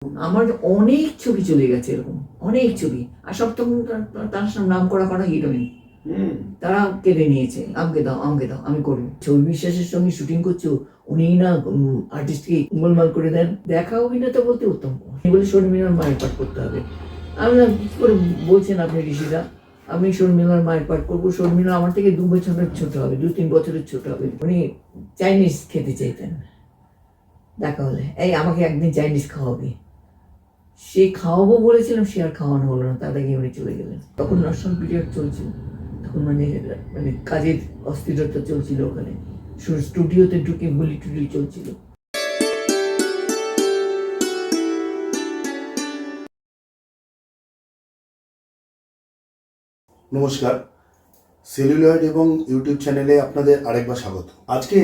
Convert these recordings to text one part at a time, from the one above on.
আমার অনেক ছবি চলে গেছে, এরকম অনেক ছবি। আর সব তখন তার নাম করা হিরোইন, তারা কেড়ে নিয়েছে। আমাকে দাও, আমাকে দাও, আমি করবো। ছবি বিশ্বাসের সঙ্গে শুটিং করছো, উনি না আর্টিস্টকে গোলমাল করে দেন। দেখা অভিনেতা বলতে উত্তম কুমার বলে শর্মিলার মায়ের পাঠ করতে হবে। আমি না কি করে বলছেন আপনি ঋষিদা, আমি শর্মিলার মায়ের পাঠ করবো। শর্মিলা আমার থেকে 2 বছরের ছোট হবে, 2-3 বছরের ছোট হবে। উনি চাইনিজ খেতে চাইতেন। দেখা হলে এই আমাকে একদিন চাইনিজ খাওয়াবি। সে খাওয়াবো বলেছিলাম, সে আর খাওয়ানো হলো না, তার আগে উনি চলে গেলেন। তখন ন্যাশনাল পিরিয়ড চলছিল, তখন মানে কাজের অস্থিরতা চলছিল ওখানে, স্টুডিওতে ঢুকে গুলি টুলি চলছিল। নমস্কার, সেলুলয়েড এবং ইউটিউব চ্যানেলে আপনাদের আরেকবার স্বাগত। আজকে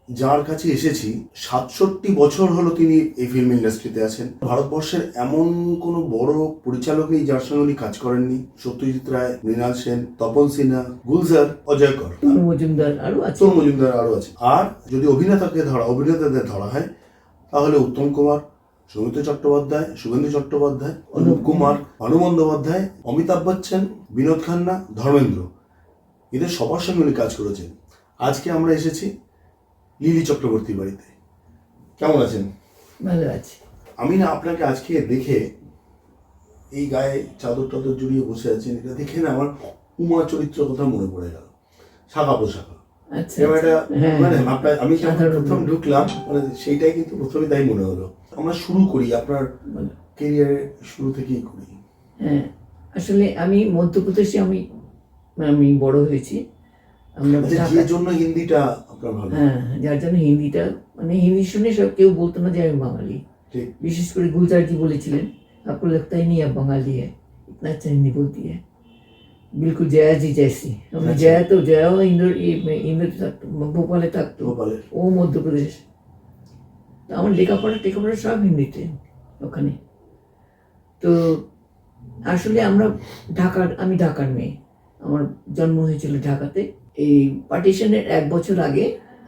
যার কাছে এসেছি, 67 বছর হলো তিনি এই ফিল্ম ইন্ডাস্ট্রিতে আছেন। ভারতবর্ষের এমন কোনো বড় পরিচালক নেই যার সঙ্গে উনি কাজ করেননি। সত্যজিৎ রায়, মৃণাল সেন, তপন সিনহা, গুলজার, অজয় কর, তরু মজুমদার আরো আছে। আর যদি অভিনেতাদের ধরা হয় তাহলে উত্তম কুমার, সৌমিত্র চট্টোপাধ্যায়, শুভেন্দু চট্টোপাধ্যায়, অনুপ কুমার, ভানু বন্দ্যোপাধ্যায়, অমিতাভ বচ্চন, বিনোদ খান্না, ধর্মেন্দ্র, এদের সবার সঙ্গে উনি কাজ করেছেন। আজকে আমরা এসেছি লিলি চক্রবর্তীর বাড়িতে। কেমন আছেন? ভালো আছে। আমি না আপনাকে আজকে দেখে, এই গায়ে চাদর টাদর জড়িয়ে বসে আছেন, এটা দেখে না আমার উমা চরিত্র কথা মনে পড়ে গেল। শাখা পোশাখা, আমি প্রথম ঢুকলাম, মানে সেইটাই কিন্তু প্রথমে তাই মনে হলো। আমরা শুরু করি আপনার কেরিয়ারের শুরু থেকেই করি। হ্যাঁ, আসলে আমি মধ্যপ্রদেশে আমি বড় হয়েছি। যে জন্য হিন্দিটা আপনার ভালো। হ্যাঁ, যার জন্য হিন্দিটা, মানে হিন্দি শুনে সব কেউ বলতো না যে আমি বাঙালি। বিশেষ করে গুলজারজি বলেছিলেন, आपको लगता ही नहीं आप बंगाली है, इतना अच्छा हिंदी बोलती है, बिल्कुल जया जी जैसी। हमने जया इंदौर থাকতো, ভোপালে থাকতো, ও মধ্যপ্রদেশ। তো আমার লেখাপড়া সব হিন্দিতে ওখানে। তো আসলে আমি ঢাকার মেয়ে, আমার জন্ম হয়েছিল ঢাকাতে। এই পার্টিশনের 1 বছর আগে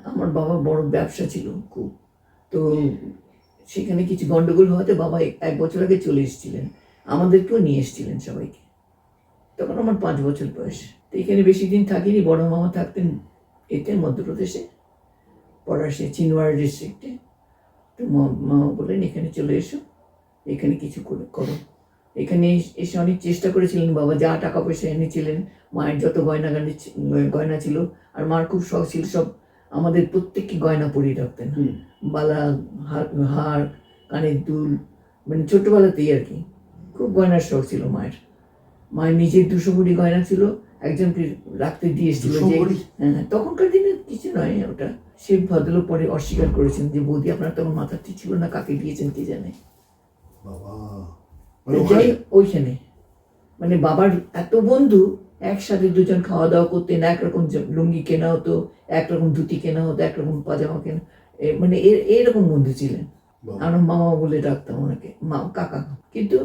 আমার বাবা বড় ব্যবসা ছিল খুব, তো সেখানে কিছু গন্ডগোল হওয়াতে বাবা 1 বছর আগে চলে এসেছিলেন, আমাদেরকেও নিয়ে এসেছিলেন সবাইকে। তখন আমার 5 বছর বয়স। তো এখানে বেশি দিন থাকিনি, বড় মামা থাকতেন এতে মধ্যপ্রদেশে, পড়াশে চিনওয়াড়া ডিস্ট্রিক্টে। তো মামা বললেন এখানে চলে এসো, এখানে কিছু করো। এখানে এসে অনেক চেষ্টা করেছিলেন বাবা, যা টাকা পয়সা এনেছিলেন, মায়ের যত গয়না ছিল, আর মার খুব শখ ছিল সব আমাদের প্রত্যেককে গয়না পরিয়ে রাখতেন, বালা, হার, কানের দুল, মানে ছোট্টবেলাতেই আর কি খুব গয়নার শখ ছিল মায়ের। মায়ের নিজের 200 ভরি গয়না ছিল, একজনকে রাখতে দিয়ে এসেছিল যে, হ্যাঁ তখনকার দিনে কিছু নয় ওটা। সে ভদ্রলোক পরে অস্বীকার করেছেন যে বৌদি আপনার তখন মাথা ঠিক ছিল না, কাকে দিয়েছেন কে জানে। যাই ওইখানে, মানে বাবার এত বন্ধু, একসাথে দুজন খাওয়া দাওয়া করতেন, একরকম লুঙ্গি কেনা হতো, একরকম ধুতি কেনা হতো, একরকম পাজামা কেনা, মানে এরকম বন্ধু ছিলেন। আমরা মামা বলে ডাকতাম ওনাকে, কাকা। কিন্তু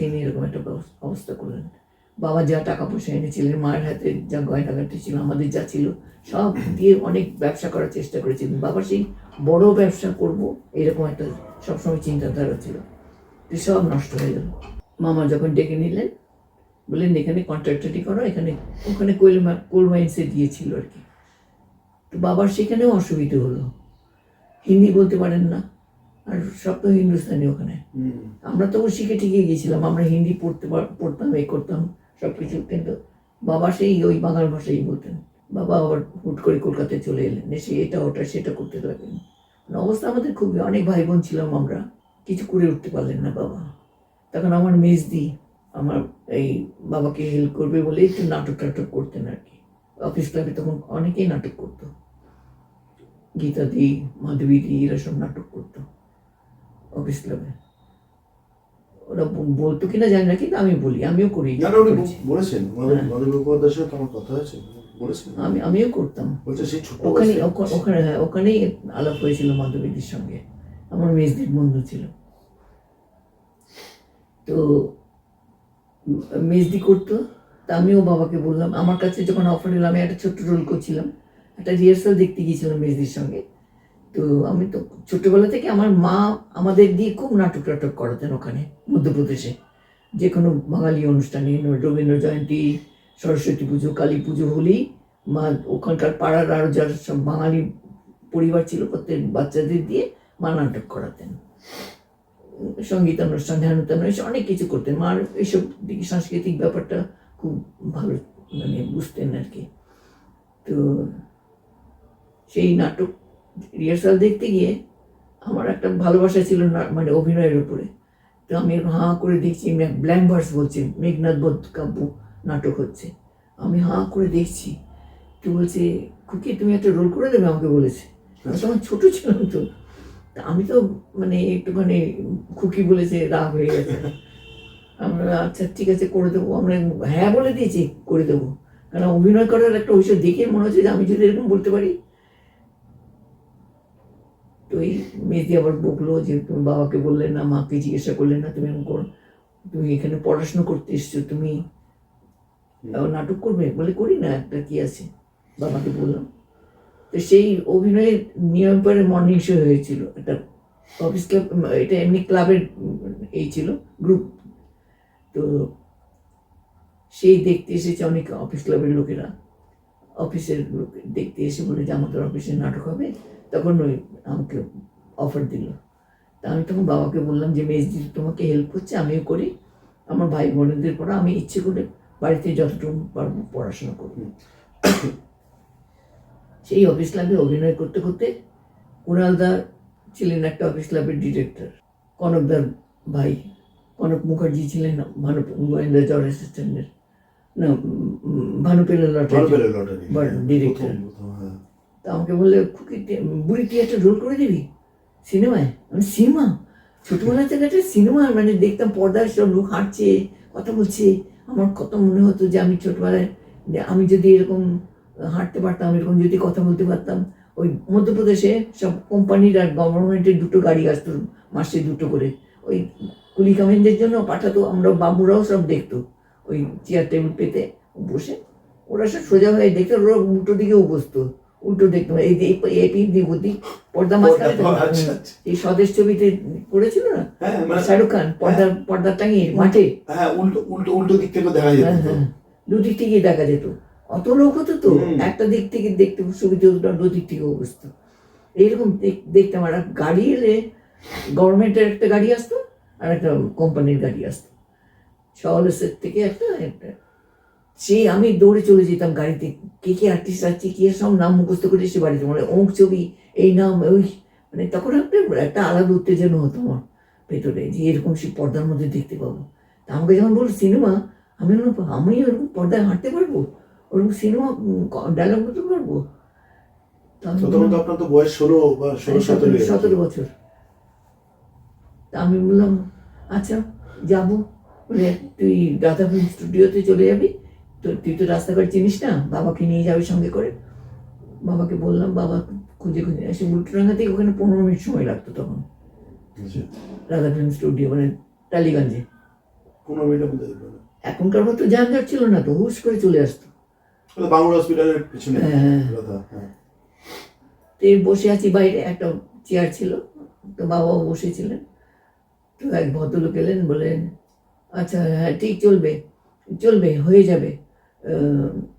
তিনি এরকম একটা অবস্থা করলেন। বাবা যা টাকা পয়সা এনেছিলেন, মায়ের হাতে যা গয়নাগাটি ছিল, আমাদের যা ছিল সব দিয়ে অনেক ব্যবসা করার চেষ্টা করেছিলেন। বাবার সেই বড় ব্যবসা করব এরকম একটা সবসময় চিন্তাধারা ছিল, সব নষ্ট হয়ে গেল। মামা যখন ডেকে নিলেন, বললেন এখানে কন্ট্রাক্টরি করো, ওখানে কোল মাইন্সে দিয়েছিল আর কি। তো বাবার সেখানেও অসুবিধে হলো, হিন্দি বলতে পারেন না, আর সব তো হিন্দুস্তানি ওখানে। আমরা তো শিখে ঠিকই গিয়েছিলাম, আমরা হিন্দি পড়তাম, করতাম সব কিছু, কিন্তু বাবা সেই ওই বাংলা ভাষাই বলতেন। বাবা আবার হুট করে কলকাতায় চলে এলেন, এসে এটা ওটা সেটা করতে থাকলেন। অবস্থা আমাদের খুবই, অনেক ভাই বোন ছিলাম আমরা, কিছু করে উঠতে পারলেন না বাবা। তখন আমার মেজদি আমার এই বাবাকে হেল্প করবে বলে একটু নাটক টাটক করতেন আর কি। অফিস ক্লাবে তখন অনেকেই নাটক করতো, গীতা দি, মাধবী দি, এরা সব নাটক করতো অফিস ক্লাবে। ওরা বলতো কিনা জানি না, কিন্তু আমি বলি, আমিও করি। আমিও করতাম ওখানেই আলাপ হয়েছিল মাধবীদির সঙ্গে, আমার মেজদির বন্ধু ছিল। তো মেজদি করতো, তা আমিও বাবাকে বললাম, আমার কাছে যখন অফার এলো, আমি একটা ছোট্ট রোল করছিলাম, একটা রিহার্সাল দেখতে গিয়েছিলাম মেজদির সঙ্গে। তো আমি তো ছোটবেলা থেকে আমার মা আমাদের দিয়ে খুব নাটক টাটক করাতেন ওখানে মধ্যপ্রদেশে, যে কোনো বাঙালি অনুষ্ঠানে, রবীন্দ্র জয়ন্তী, সরস্বতী পুজো, কালী পুজো হলেই মা ওখানকার পাড়ার আরও যারা সব বাঙালি পরিবার ছিল প্রত্যেক বাচ্চাদের দিয়ে মা নাটক করাতেন, সঙ্গীত অনুষ্ঠান, ধ্যান অনুষ্ঠান, অনেক কিছু করতেন। মার এইসব দিকে সাংস্কৃতিক ব্যাপারটা খুব ভালো মানে বুঝতেন আর কি। তো সেই নাটক রিহার্সাল দেখতে গিয়ে আমার একটা ভালোবাসা ছিল না মানে অভিনয়ের উপরে। তো আমি হাঁ করে দেখছি, ব্ল্যাঙ্ক ভার্স বলছে, মেঘনাদ বধ কাব্য নাটক হচ্ছে, আমি হাঁ করে দেখছি। তো বলছে, খুকি তুমি একটা রোল করে দেবে, আমাকে বলেছে। আমি তখন ছোটো ছিলাম, তো আমি তো মানে একটুখানি খুকি বলেছে, রাগ হয়ে গেছে। আমরা আচ্ছা ঠিক আছে করে দেবো, আমরা হ্যাঁ বলে দিয়েছি করে দেবো, কারণ অভিনয় করার একটা ওইসব দেখে মনে হচ্ছে যে আমি যদি এরকম বলতে পারি। তো এই মেয়েদি আবার বকলো যে তুমি বাবাকে বললে না, মাকে জিজ্ঞাসা করলে না, তুমি এরকম করো, তুমি এখানে পড়াশোনা করতে এসছো, তুমি নাটক করবে? বলে করি না, একটা কি আছে, বাবাকে বললাম। তো সেই অভিনয়ের নিয়ম পরে মর্নিং শো হয়েছিল, একটা অফিস ক্লাব, এটা এমনি ক্লাবের এই ছিল গ্রুপ। তো সেই দেখতে এসেছে অনেক অফিস ক্লাবের লোকেরা, অফিসের লোক দেখতে এসে বলে যে আমাদের অফিসে নাটক হবে। তখন ওই আমাকে অফার দিল। তা আমি তখন বাবাকে বললাম যে মেজদি তোমাকে হেল্প করছে, আমিও করি, আমার ভাই বোনেদের পড়া, আমি ইচ্ছে করে বাড়িতে যতটুকু পারবো পড়াশোনা করব। সেই অফিস ক্লাবে অভিনয় করতে করতে কুণালদার ছিলেন একটা অফিস ক্লাবের ডিরেক্টর, কনকদার ভাই কনক মুখার্জি ছিলেন ভানু গোয়েন্দা জজ অ্যাসিস্ট্যান্টের, না ভানুপেলা লটারি ডিরেক্টর। তা আমাকে বললে, খুকি বুড়ি তুই একটা রোল করে দিবি সিনেমায়। আমি সিনেমা, ছোটবেলা থেকে একটা সিনেমা মানে দেখতাম, পর্দায় সব লোক হাঁটছে, কথা বলছে, আমার কত মনে হতো যে আমি ছোটবেলায় আমি যদি এরকম হাঁটতে পারতাম, এরকম যদি কথা বলতে পারতাম। ওই মধ্যপ্রদেশে সব কোম্পানির আর গভর্নমেন্টের দুটো গাড়ি আসতো মাসে দুটো করে, ওই কুলি কামিনদের জন্য পাঠাতো, আমরা বাবুরাও সব দেখতো, ওই চেয়ার টেবিল পেতে বসে ওরা সব সোজা হয়ে দেখতো, ওরা উল্টো দিকেও বসতো, উল্টো দেখতো, এই দিক ওদিক পর্দা মাঝখানে। এই স্বদেশ ছবিতে করেছিল না শাহরুখ খান, পর্দা টাঙিয়ে মাঠে, উল্টো দিক থেকে দেখা যেত, দুদিক থেকেই দেখা যেত, অত লোক হতো তো, একটা দিক থেকে দেখতে সুবিধা হতো, দুদিক থেকেও বসতো। এইরকম দেখতাম। আর গাড়ি এলে গভর্নমেন্টের একটা গাড়ি আসতো আর একটা কোম্পানির গাড়ি আসতো, শহরের থেকে একটা সেই আমি দৌড়ে চলে যেতাম গাড়িতে, কে কে আর্টিস্ট আসছে, কে সব নাম মুখস্থ করে এসে বাড়িতে, মানে অমুক ছবি, এই নাম, ওই মানে তখন একটা আলাদা উত্তেজনা হতো আমার ভেতরে, যে এরকম সে পর্দার মধ্যে দেখতে পাবো। তা আমাকে যখন বলল সিনেমা, আমি ওরকম পর্দায় হাঁটতে পারবো, ওরকম সিনেমা ডায়লগ বলতে পারবো। আপনার তো বয়স 17 বছর। তা আমি বললাম আচ্ছা যাবো, বলে তুই রাধা ফিল্ম স্টুডিওতে চলে যাবি, তো তুই তো রাস্তাঘাট চিনিস না, বাবাকে নিয়ে যাবে সঙ্গে করে। বাবাকে বললাম, বাবা খুঁজে খুঁজে এসে উল্টোডাঙ্গা থেকে ওখানে 15 মিনিট সময় লাগতো তখন, রাধা ফিল্ম স্টুডিও মানে টালিগঞ্জে। 15 মিনিট এখনকার মতো যানজট ছিল না তো, হুশ করে চলে আসতো। বাংলা হসপিটালের পিছনে বসে আছি বাইরে, একটা চেয়ার ছিল, তো বাবাও বসেছিলেন। তো এক ভদ্রলোক এলেন, বলেন আচ্ছা হ্যাঁ ঠিক চলবে চলবে হয়ে যাবে,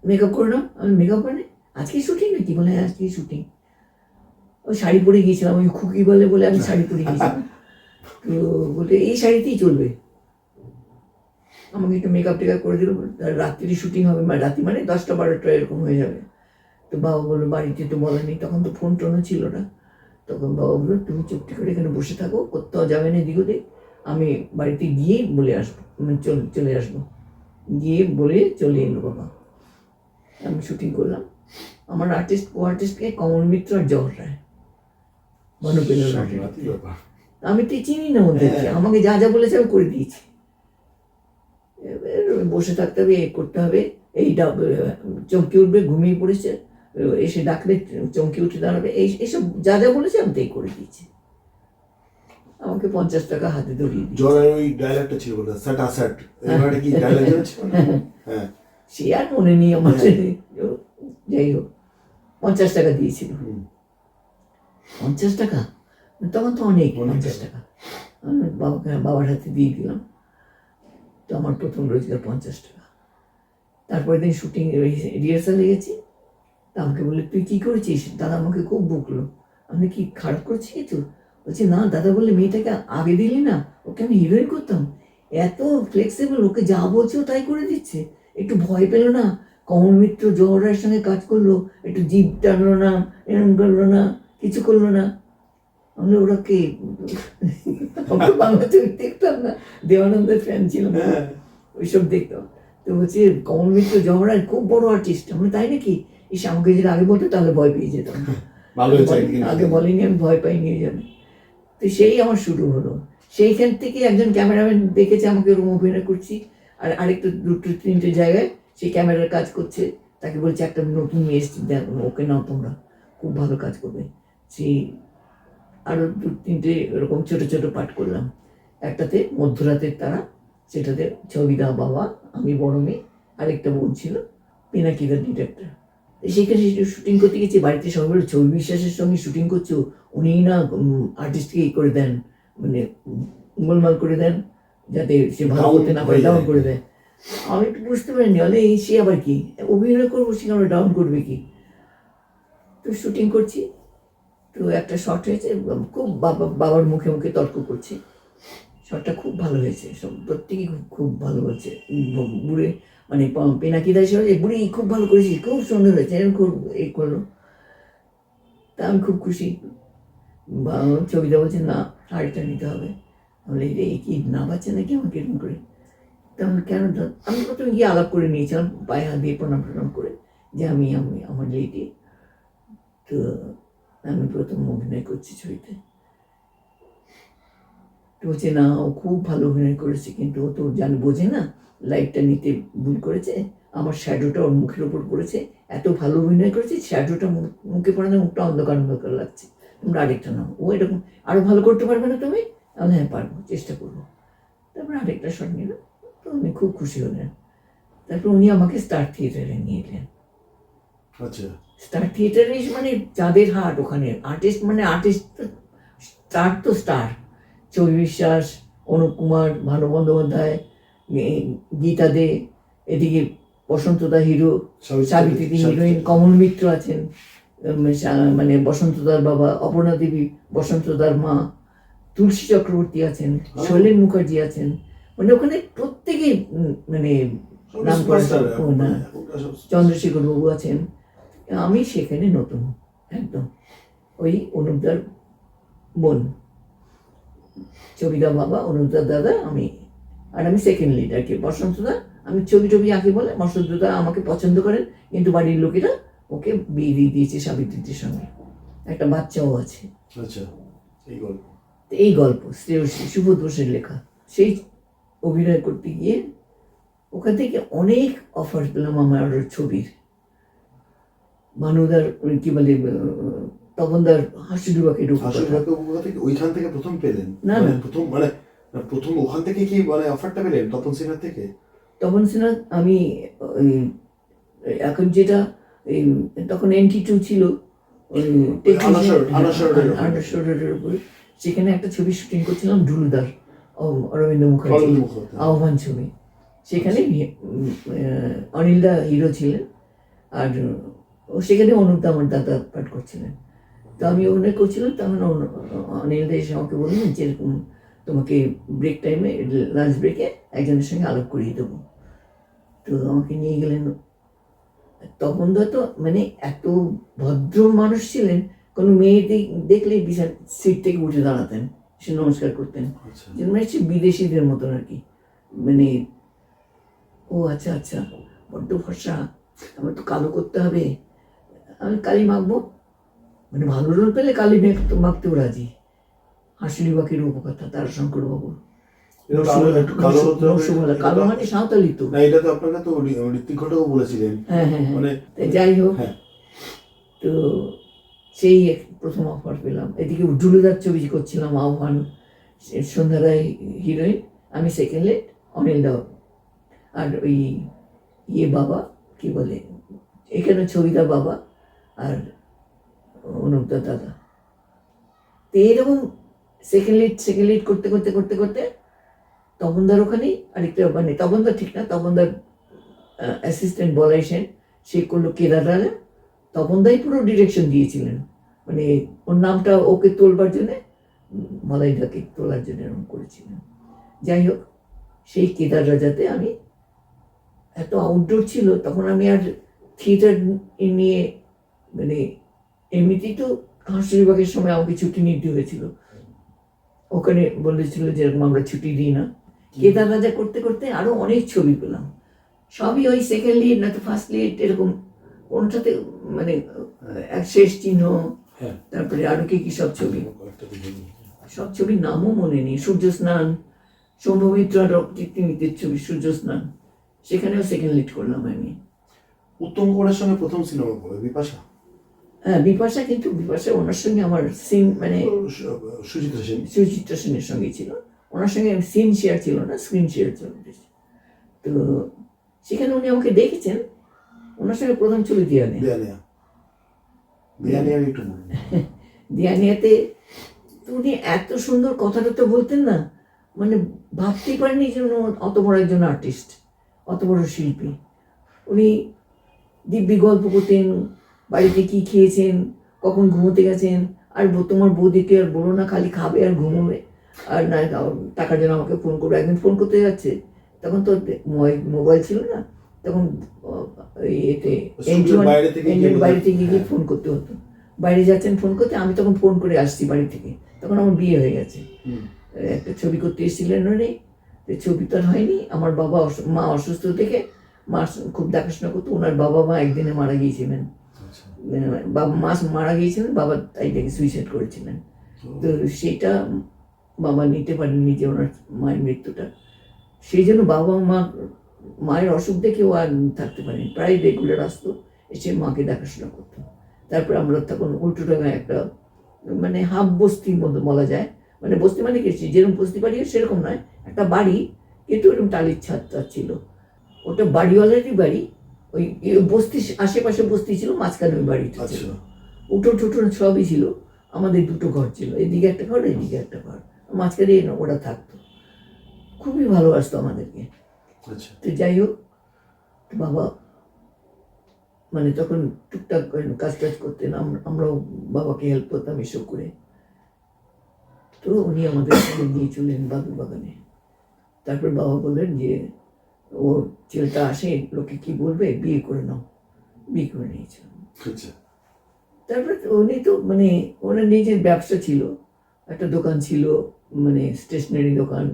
মেকআপ করে নাও। আমি মেকআপ করে নি, আজকে শুটিং নাকি? বলে হ্যাঁ আজকে শুটিং। ওই শাড়ি পরে গিয়েছিলাম, ওই খুকি বলে আমি শাড়ি পরে গিয়েছিলাম। তো বলে এই শাড়িতেই চলবে। আমাকে একটু মেকআপ টেকআপ করে দিল, রাত্রি শুটিং হবে, রাত্রি মানে 10টা-12টা এরকম হয়ে যাবে। তো বাবা বললো বাড়িতে তো বলা নেই, তখন তো ফোন টোনও ছিল না। তখন বাবা বললো তুমি চুপটি করে এখানে বসে থাকো, কোথাও যাবে না এদিক ওদিক, আমি বাড়িতে গিয়ে বলে আসবো, চলে আসবো। গিয়ে বলে চলে এলো বাবা। আমি শুটিং করলাম। আমার আর্টিস্টকে কমল মিত্র আর জহর রায়, ভানুপেলা লটারি। আমি তো চিনি না ওদেরকে, আমাকে যা যা বলেছে আমি করে দিয়েছি। বসে থাকতে হবে, করতে হবে, এই চমকে উঠবে, ঘুমিয়ে পড়েছে, এসে ডাকলে চমকে উঠে দাঁড়াবে, এইসব যা যা বলেছে আমি তাই করে দিয়েছি। আমাকে 50 টাকা হাতে ধরিয়ে দিয়েছে। জলের ওই ডায়লগটা ছিল বলে সাটা সাট, এবারে কি ডায়লগ ছিল? হ্যাঁ সে আর মনে নেই আমার, যাই হোক 50 টাকা দিয়েছিল। 50 টাকা, তখন তো অনেক, অনেক 50 টাকা। আমি বাবার হাতে দিয়ে দিলাম। তো আমার প্রথম রোজগার 50 টাকা। তারপরের দিন শুটিং রিহার্সালে গেছি। তা আমাকে বললে, তুই কী করেছিস? দাদা আমাকে খুব বকলো। আমি কি খারাপ করছি কিছু? বলছি না, দাদা বললে মেয়েটাকে আগে দিলি না, ওকে আমি হিরোইন করতাম। এত ফ্লেক্সিবল, ওকে যা বলছে ও তাই করে দিচ্ছে। একটু ভয় পেলো না, কমল মিত্র জওহর রায়ের সঙ্গে কাজ করলো, একটু জিভ টানলো না, এরম করলো না, কিছু করলো না। আমি ওরা কে? আমরা বাংলা ছবি দেখতাম না, দেওয়ানন্দের ফ্যান ছিলাম, হ্যাঁ। ওইসব দেখতাম। তো বলছে কমল মিত্র জওহর রায় খুব বড় আর্টিস্ট। আমি তাই নাকি? ইস, আমাকে যদি আগে বলতো তাহলে ভয় পেয়ে যেতাম। ভালো হয়েছে একদিন। আগে বলেনি, আমি ভয় পাই নিয়ে যাবে। তো সেই আমার শুরু হলো। সেইখান থেকে একজন ক্যামেরাম্যান দেখেছে আমাকে ওরকম অভিনয় করছি, আর আরেকটা 2-3টে জায়গায় সেই ক্যামেরার কাজ করছে। তাকে বলছে, একটা নতুন মেয়ে এসছে, দেখো ওকে নাও, তোমরা খুব ভালো কাজ করবে। সেই আরও 2-3টে এরকম ছোট ছোট পাঠ করলাম। একটাতে মধ্যরাতের তারা, সেটাতে ছবিদা বাবা, আমি বড় মেয়ে, আরেকটা বোন ছিল, পিনাকিদার ডিরেক্টর। সেখানে শুটিং করতে গেছি। বাড়িতে সবাই বলে, ছবি বিশ্বাসের সঙ্গে শুটিং করছো, উনিই না আর্টিস্টকে করে দেন, মানে গোলমাল করে দেন, যাতে সে ভালো করতে না পারে, ডাউন করে দেয়। আমি একটু বুঝতে পারিনি, বলে এই সে আবার কি অভিনয় করবো, সে আমরা ডাউন করবে কি? তো শুটিং করছি। তো একটা শট হয়েছে, খুব বাবার মুখে মুখে তর্ক করছি। শটটা খুব ভালো হয়েছে, সব প্রত্যেকেই খুব খুব ভালো বলছে। বুড়ে মানে পিনাকিদা হিসেবে, যে বুড়ি খুব ভালো করেছিস, খুব সুন্দর হয়েছে, এরকম খুব এই করলো। তা আমি খুব খুশি। ছবিটা বলছে, না শাড়িটা নিতে হবে। বলে, এই কি না পাচ্ছে নাকি আমাকে এরকম করে? তেমন কেন? আমি প্রথমে গিয়ে আলাপ করে নিয়েছিলাম, পায়ে হাত দিয়ে প্রণাম প্রণাম করে, যে আমি আমার লেডি। তো আমি প্রথম অভিনয় করছি ছবিতে। তো বলছে, না ও খুব ভালো অভিনয় করেছে, কিন্তু ও তো বোঝে না, লাইটটা নিতে ভুল করেছে, আমার শ্যাডোটা ওর মুখের ওপর পড়েছে। এত ভালো অভিনয় করেছে, শ্যাডোটা মুখে পড়ে না, মুখটা অন্ধকার অন্ধকার লাগছে, তোমরা আরেকটা নাও। ও এরকম আরও ভালো করতে পারবে না তুমি? আমি, হ্যাঁ পারবো, চেষ্টা করবো। তারপরে আরেকটা শট নিল। তো আমি খুব খুশি হলেন। তারপর উনি আমাকে স্টার থিয়েটারে নিয়ে এলেন। আচ্ছা। স্টার থিয়েটারে মানে যাদের হাট, ওখানে আর্টিস্ট মানে আর্টিস্ট, স্টার তো স্টার। ছবি বিশ্বাস, অনুপ কুমার, ভানু বন্দ্যোপাধ্যায়, গীতা দে, এদিকে বসন্তদা হিরো, সাবিত্রী হিরোইন, কমল মিত্র আছেন, মানে বসন্তদার বাবা, অপর্ণা দেবী বসন্তদার মা, তুলসী চক্রবর্তী আছেন, শৈলেন মুখার্জি আছেন। মানে ওখানে প্রত্যেকেই মানে নাম করা, চন্দ্রশেখর বাবু আছেন। আমি সেখানে নতুন একদম, ওই অনুপদার বোন, ছবিদা বাবা, অনুপদার দাদা, আমি। আর আমি সেকেন্ড লিড আর কি, বসন্তদা। আমি ছবি আঁকি বলে বসন্তদা আমাকে পছন্দ করেন, কিন্তু বাড়ির লোকেরা ওকে বিয়ে দিয়ে দিয়েছে সাবিত্রীর সঙ্গে, একটা বাচ্চাও আছে। আচ্ছা, এই গল্প, এই গল্প সুবোধ বোসের লেখা। সেই অভিনয় করতে গিয়ে ওখান থেকে অনেক অফার পেলাম আমার ছবির। মানুদার কি বলে, তপনদার হাসিডুবাকে ওইখান থেকে প্রথম পেলেন? না না, প্রথম ওখান থেকে কি মানে অফারটা পেলেন তপন সিনহার থেকে? তপন সিনহা আমি এখন যেটা তখন NT2 ছিল, আনাসরের উপরে, সেখানে একটা ছবি শুটিং করছিলাম, ঢুলুদার, অরবিন্দ মুখার্জি, আহ্বান ছবি। সেখানে অনিলদা হিরো ছিলেন, আর সেখানে অনুপদা আমার দাদা পাঠ করছিলেন। তো আমি অভিনয় করছিলাম, তখন অনিলদা এসে আমাকে বললেন, যেরকম তোমাকে ব্রেক টাইমে, লাঞ্চ ব্রেকে একজনের সঙ্গে আলাপ করিয়ে দেবো। তো আমাকে নিয়ে গেলেন। তখন তো মানে এত ভদ্র মানুষ ছিলেন, কোনো মেয়ে দেখলেই বিশাল সিট থেকে উঠে দাঁড়াতেন, সে নমস্কার করতেন, যেন মানে সে বিদেশিদের মতন আর কি। মানে ও আচ্ছা আচ্ছা, বড্ড ভরসা, আমার তো কালো করতে হবে, আমি কালি মাখবো, মানে ভালো রোল পেলে কালি মাখতেও রাজি। হাসিলিবাকের উপকথা, তারাশঙ্কর বাবু, কালো মানে সাঁওতালি তো। না, এটা তো আপনাকে তো ঋত্বিক ঘটকও বলেছিলেন। হ্যাঁ হ্যাঁ, মানে যাই হোক, তো সেই প্রথম অফার পেলাম। এদিকে ঢুলুদার ছবি করছিলাম, আহ্বান, সন্ধ্যা রায় হিরোইন, আমি সেকেন্ড লিড, অনিল দাও, আর ওই বাবা কি বলে, এখানে ছবিদা বাবা আর অনুপদা দাদা, তো এরকম সেকেন্ড লিড করতে করতে করতে করতে তপনদার ওখানেই আরেকটা, মানে তপনদার ঠিক না, তপনদার অ্যাসিস্ট্যান্ট বলাই সেন, সে করলো কেদার রাজা। তপনদাই পুরো ডিরেকশন দিয়েছিলেন, মানে ওর নামটা ওকে তোলবার জন্যে, মালাইদাকে তোলার জন্য এরকম করেছিলেন। যাই হোক, সেই কেদার রাজাতে আমি এত আউটডোর ছিল তখন, আমি আর থিয়েটার নিয়ে, মানে এমনিতেই তো হাঁসুরিবাগের সময় আমাকে ছুটি নিতে হয়েছিল, ওখানে বলেছিল যে এরকম আমরা ছুটি দিই না। কেদার রাজা করতে করতে আরো অনেক ছবি পেলাম, সবই ওই সেকেন্ড লিড না তো ফার্স্ট লিড, এরকম কোনটাতে মানে এক শেষ চিহ্ন, তারপরে আরো কি সব ছবি, সব ছবির নামও মনে নেই। সূর্য স্নান, শম্ভুমিত্র আর রক্তিমিতের ছবি সূর্য স্নান, সেখানেও সেকেন্ড লিড করলাম আমি। উত্তম কুমারের সঙ্গে প্রথম সিনেমা করে বিপাশা। হ্যাঁ, বিপাশা, কিন্তু বিপাশা ওনার সঙ্গে আমার সিন, মানে সুচিত্রা সেন, সুচিত্রা সেনের সঙ্গে ছিল, ওনার সঙ্গে সিন শেয়ার ছিল না, স্ক্রিন শেয়ার ছিল। তো সেখানে উনি আমাকে দেখেছেন, ওনার সঙ্গে প্রথম ছবি দিয়ানিয়াতে উনি এত সুন্দর কথাটা তো বলতেন না, মানে ভাবতেই পারেনি যে উনি অত বড় একজন আর্টিস্ট, অত বড় শিল্পী। উনি দিব্যি গল্প করতেন, বাড়িতে কি খেয়েছেন, কখন ঘুমোতে গেছেন, আর তোমার বৌদিকে আর বলো না, খালি খাবে আর ঘুমোবে, আর না টাকার জন্য আমাকে ফোন করবে। একদিন ফোন করতে যাচ্ছে, তখন তো মোবাইল ছিল না, তখন এতে বাইরে থেকে গিয়ে ফোন করতে হতো, বাইরে যাচ্ছেন ফোন করতে, আমি তখন ফোন করে আসছি বাড়ি থেকে, তখন আমার বিয়ে হয়ে গেছে। একটা ছবি করতে এসেছিলেন উনি, ছবি তো আর হয়নি। আমার মা অসুস্থ দেখে, মা খুব দেখাশোনা করতো, ওনার বাবা মা একদিনে মারা গিয়েছিলেন, মা মারা গিয়েছিলেন, বাবা তাই দেখে সুইসাইড করেছিলেন। তো সেটা বাবা নিতে পারেননি যে ওনার মায়ের মৃত্যুটা, সেই জন্য মায়ের অসুখ দেখেও আর থাকতে পারেনি, প্রায় রেগুলার আসতো, এসে মাকে দেখাশোনা করতো। তারপরে আমরা তখন উল্টোডাঙায় একটা, মানে হাফ বস্তির মতো বলা যায়, মানে বস্তি মানে কি যেরকম বস্তি বাড়ি সেরকম নয়, একটা বাড়ি, কিন্তু ওরকম টালির ছাদ ছিল, ওটা বাড়িওয়ালারই বাড়ি। ওই বস্তি আশেপাশে বস্তি ছিল, মাঝখানে ওই বাড়িটা ছিল, উঠোন টুটোন সবই ছিল। আমাদের দুটো ঘর ছিল, এদিকে একটা ঘর, এদিকে একটা ঘর, মাঝখানে ওরা থাকতো, খুবই ভালোবাসতো আমাদেরকে। তো যাই হোক, বাবা মানে তখন টুকটাক কাজ টাজ করতেন, আমরাও বাবাকে হেল্প করতাম এসব করে। তো উনি আমাদের নিয়ে চলেন বাদুর বাগানে। তারপর বাবা বললেন যে ও ছেলেটা আসে, লোকে কি বলবে, বিয়ে করে নাও। বিয়ে করে নিয়েছিলাম। তারপরে উনি তো মানে ওনার নিজের ব্যবসা ছিল, একটা দোকান ছিল, মানে স্টেশনারি দোকান,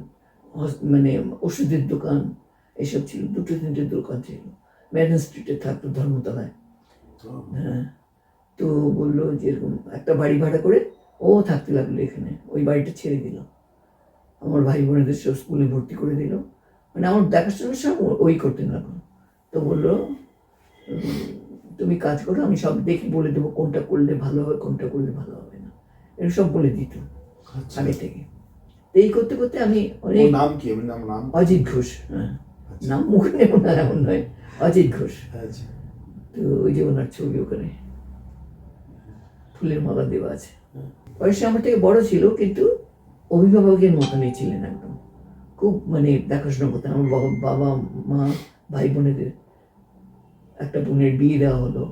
মানে ওষুধের দোকান, এসব ছিল, 2-3টে দোকান ছিল, ম্যাডান স্ট্রিটে থাকতো, ধর্মতলায়। হ্যাঁ, তো বললো যে এরকম একটা বাড়ি ভাড়া করে ও থাকতে লাগলো এখানে, ওই বাড়িটা ছেড়ে দিল, আমার ভাই বোনেদের সব স্কুলে ভর্তি করে দিল, মানে আমার দেখাশোনা সব ওই করতে লাগলো। তো বললো তুমি কাজ করো, আমি সব দেখে বলে দেবো কোনটা করলে ভালো হবে, কোনটা করলে ভালো হবে না, এরকম সব বলে দিত আগে থেকে। তো এই করতে করতে আমি অনেক, নাম অজিত ঘোষ, হ্যাঁ, নাম মুখে নেব না এমন নয়, অজিত ঘোষ। তো ওই যে ওনার ছবি ওখানে ফুলের মালা দেওয়া আছে। বয়সে আমার থেকে বড় ছিল, কিন্তু অভিভাবকের মতনই ছিলেন একদম, খুব মানে দেখাশোনা করতেন। আমার বাবা মা ভাই বোনেদের, একটা বোনের বিয়ে দেওয়া হলো,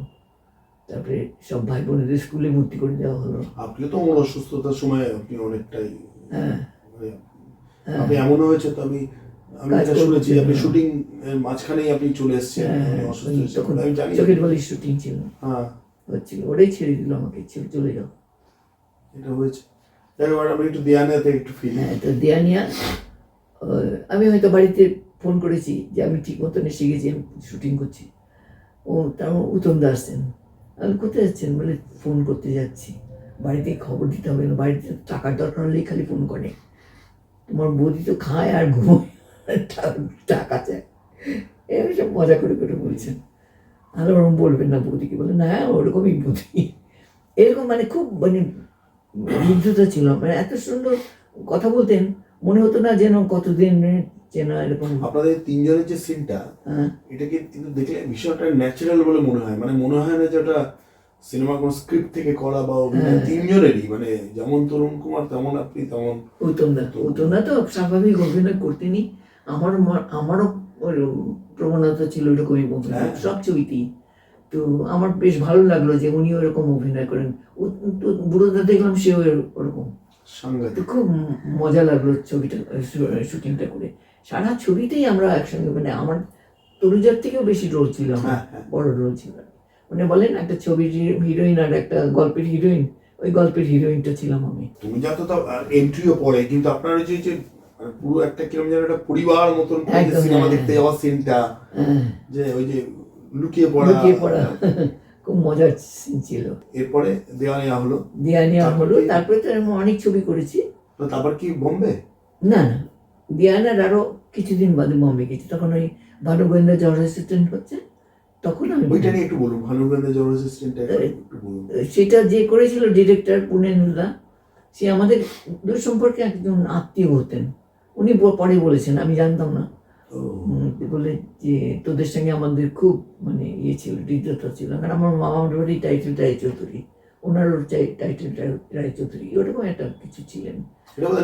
তারপরে সব ভাই বোনেদের স্কুলে ভর্তি করে দেওয়া হলো। আপনি তো আমার অসুস্থতার সময় আপনি অনেকটাই, আপনি এমন হয়েছে তো আমি শুনেছি আপনি শুটিং মাঝখানেই আপনি চলে এসেছেন, তখন চোখের বালির শুটিং ছিল, হচ্ছিল, ওটাই ছেড়ে দিল আমাকে, চলে যাও, এটা হয়েছে। আমি একটু দিয়ানিয়াতে একটু ফিরি। হ্যাঁ, তো দিয়ানিয়া আমি হয়তো বাড়িতে ফোন করেছি যে আমি ঠিক মতন এসে গেছি, আমি শুটিং করছি। ও তার উত্তম দা আসছেন, আমি কোথায় যাচ্ছেন বলে, ফোন করতে যাচ্ছি, বাড়িতে খবর দিতে হবে না, বাড়িতে টাকার দরকার হলেই খালি ফোন করে, তোমার বৌদি তো খায় আর ঘুমোয়, টাকা চায়, এরকম সব মজা করে করে বলছেন। আর ওরকম বলবেন না বৌদিকে, বলে না ওরকমই বৌদি, এরকম মানে খুব মানে বিদ্ধতা ছিল, মানে এত সুন্দর কথা বলতেন, মনে হতো না যেন কতদিন চেনা এরকম। আপনাদের তিনজনের যে সিনটা, এটাকে কিন্তু দেখলে ভীষণ একটা ন্যাচারাল বলে মনে হয়, মানে মনে হয় না যে ওটা সিনেমা কোন স্ক্রিপ্ট থেকে করা বা অভিনয় তিনজনেরই, মানে যেমন তরুণ কুমার তেমন আপনি তেমন উত্তমদা তো স্বাভাবিক অভিনয় করতেনি। আমারও ওই প্রবণতা ছিল ওরকমই অভিনয় সব ছবিতেই। তো আমার বেশ ভালো লাগলো যে উনি ওরকম অভিনয় করেন। বুড়োদা দেখলাম সেও ওরকম। তো খুব মজা লাগলো ছবিটা শুটিংটা করে। সারা ছবিতেই আমরা একসঙ্গে, মানে আমার তরুজার থেকেও বেশি রোল ছিল, আমার বড় রোল ছিল। মানে বলেন একটা ছবির হিরোইন আর একটা গল্পের হিরোইন, ওই গল্পের হিরোইনটা ছিলাম আমি। তুমি যা তো এন্ট্রিও পড়ে, কিন্তু আপনার ওই যে পুরো একটা কিরকম যেন একটা পরিবার মতন সিনেমা দেখতে যাওয়ার সিনটা, যে ওই যে লুকিয়ে পড়া খুব মজার সিন ছিল। এরপরে দেওয়ানিয়া হলো। তারপরে তো আমি অনেক ছবি করেছি। তো তারপর কি বোম্বে? না, দেওয়ানিয়ার আরো কিছুদিন বাদে বোম্বে গেছি। তখন ওই ভানু গোয়েন্দা জজ অ্যাসিস্ট্যান্ট হচ্ছে, তখন আমি ওইটা নিয়ে একটু বলুন। ভানু গোয়েন্দা জজ অ্যাসিস্ট্যান্টটা একটু বলুন। সেটা যে করেছিল ডিরেক্টর পুনেন্দা, সে আমাদের দূর সম্পর্কে একজন আত্মীয় হতেন। উনি পরে বলেছেন, আমি জানতাম না, বলে যে তোদের সঙ্গে আমাদের খুব মানে ইয়ে ছিল, হৃদ্যতা ছিল। কারণ আমার মামার বাড়ি টাইটেল রায়চৌধুরী, ওনারও টাইটেল রায়চৌধুরী, ওরকম একটা কিছু ছিলেন।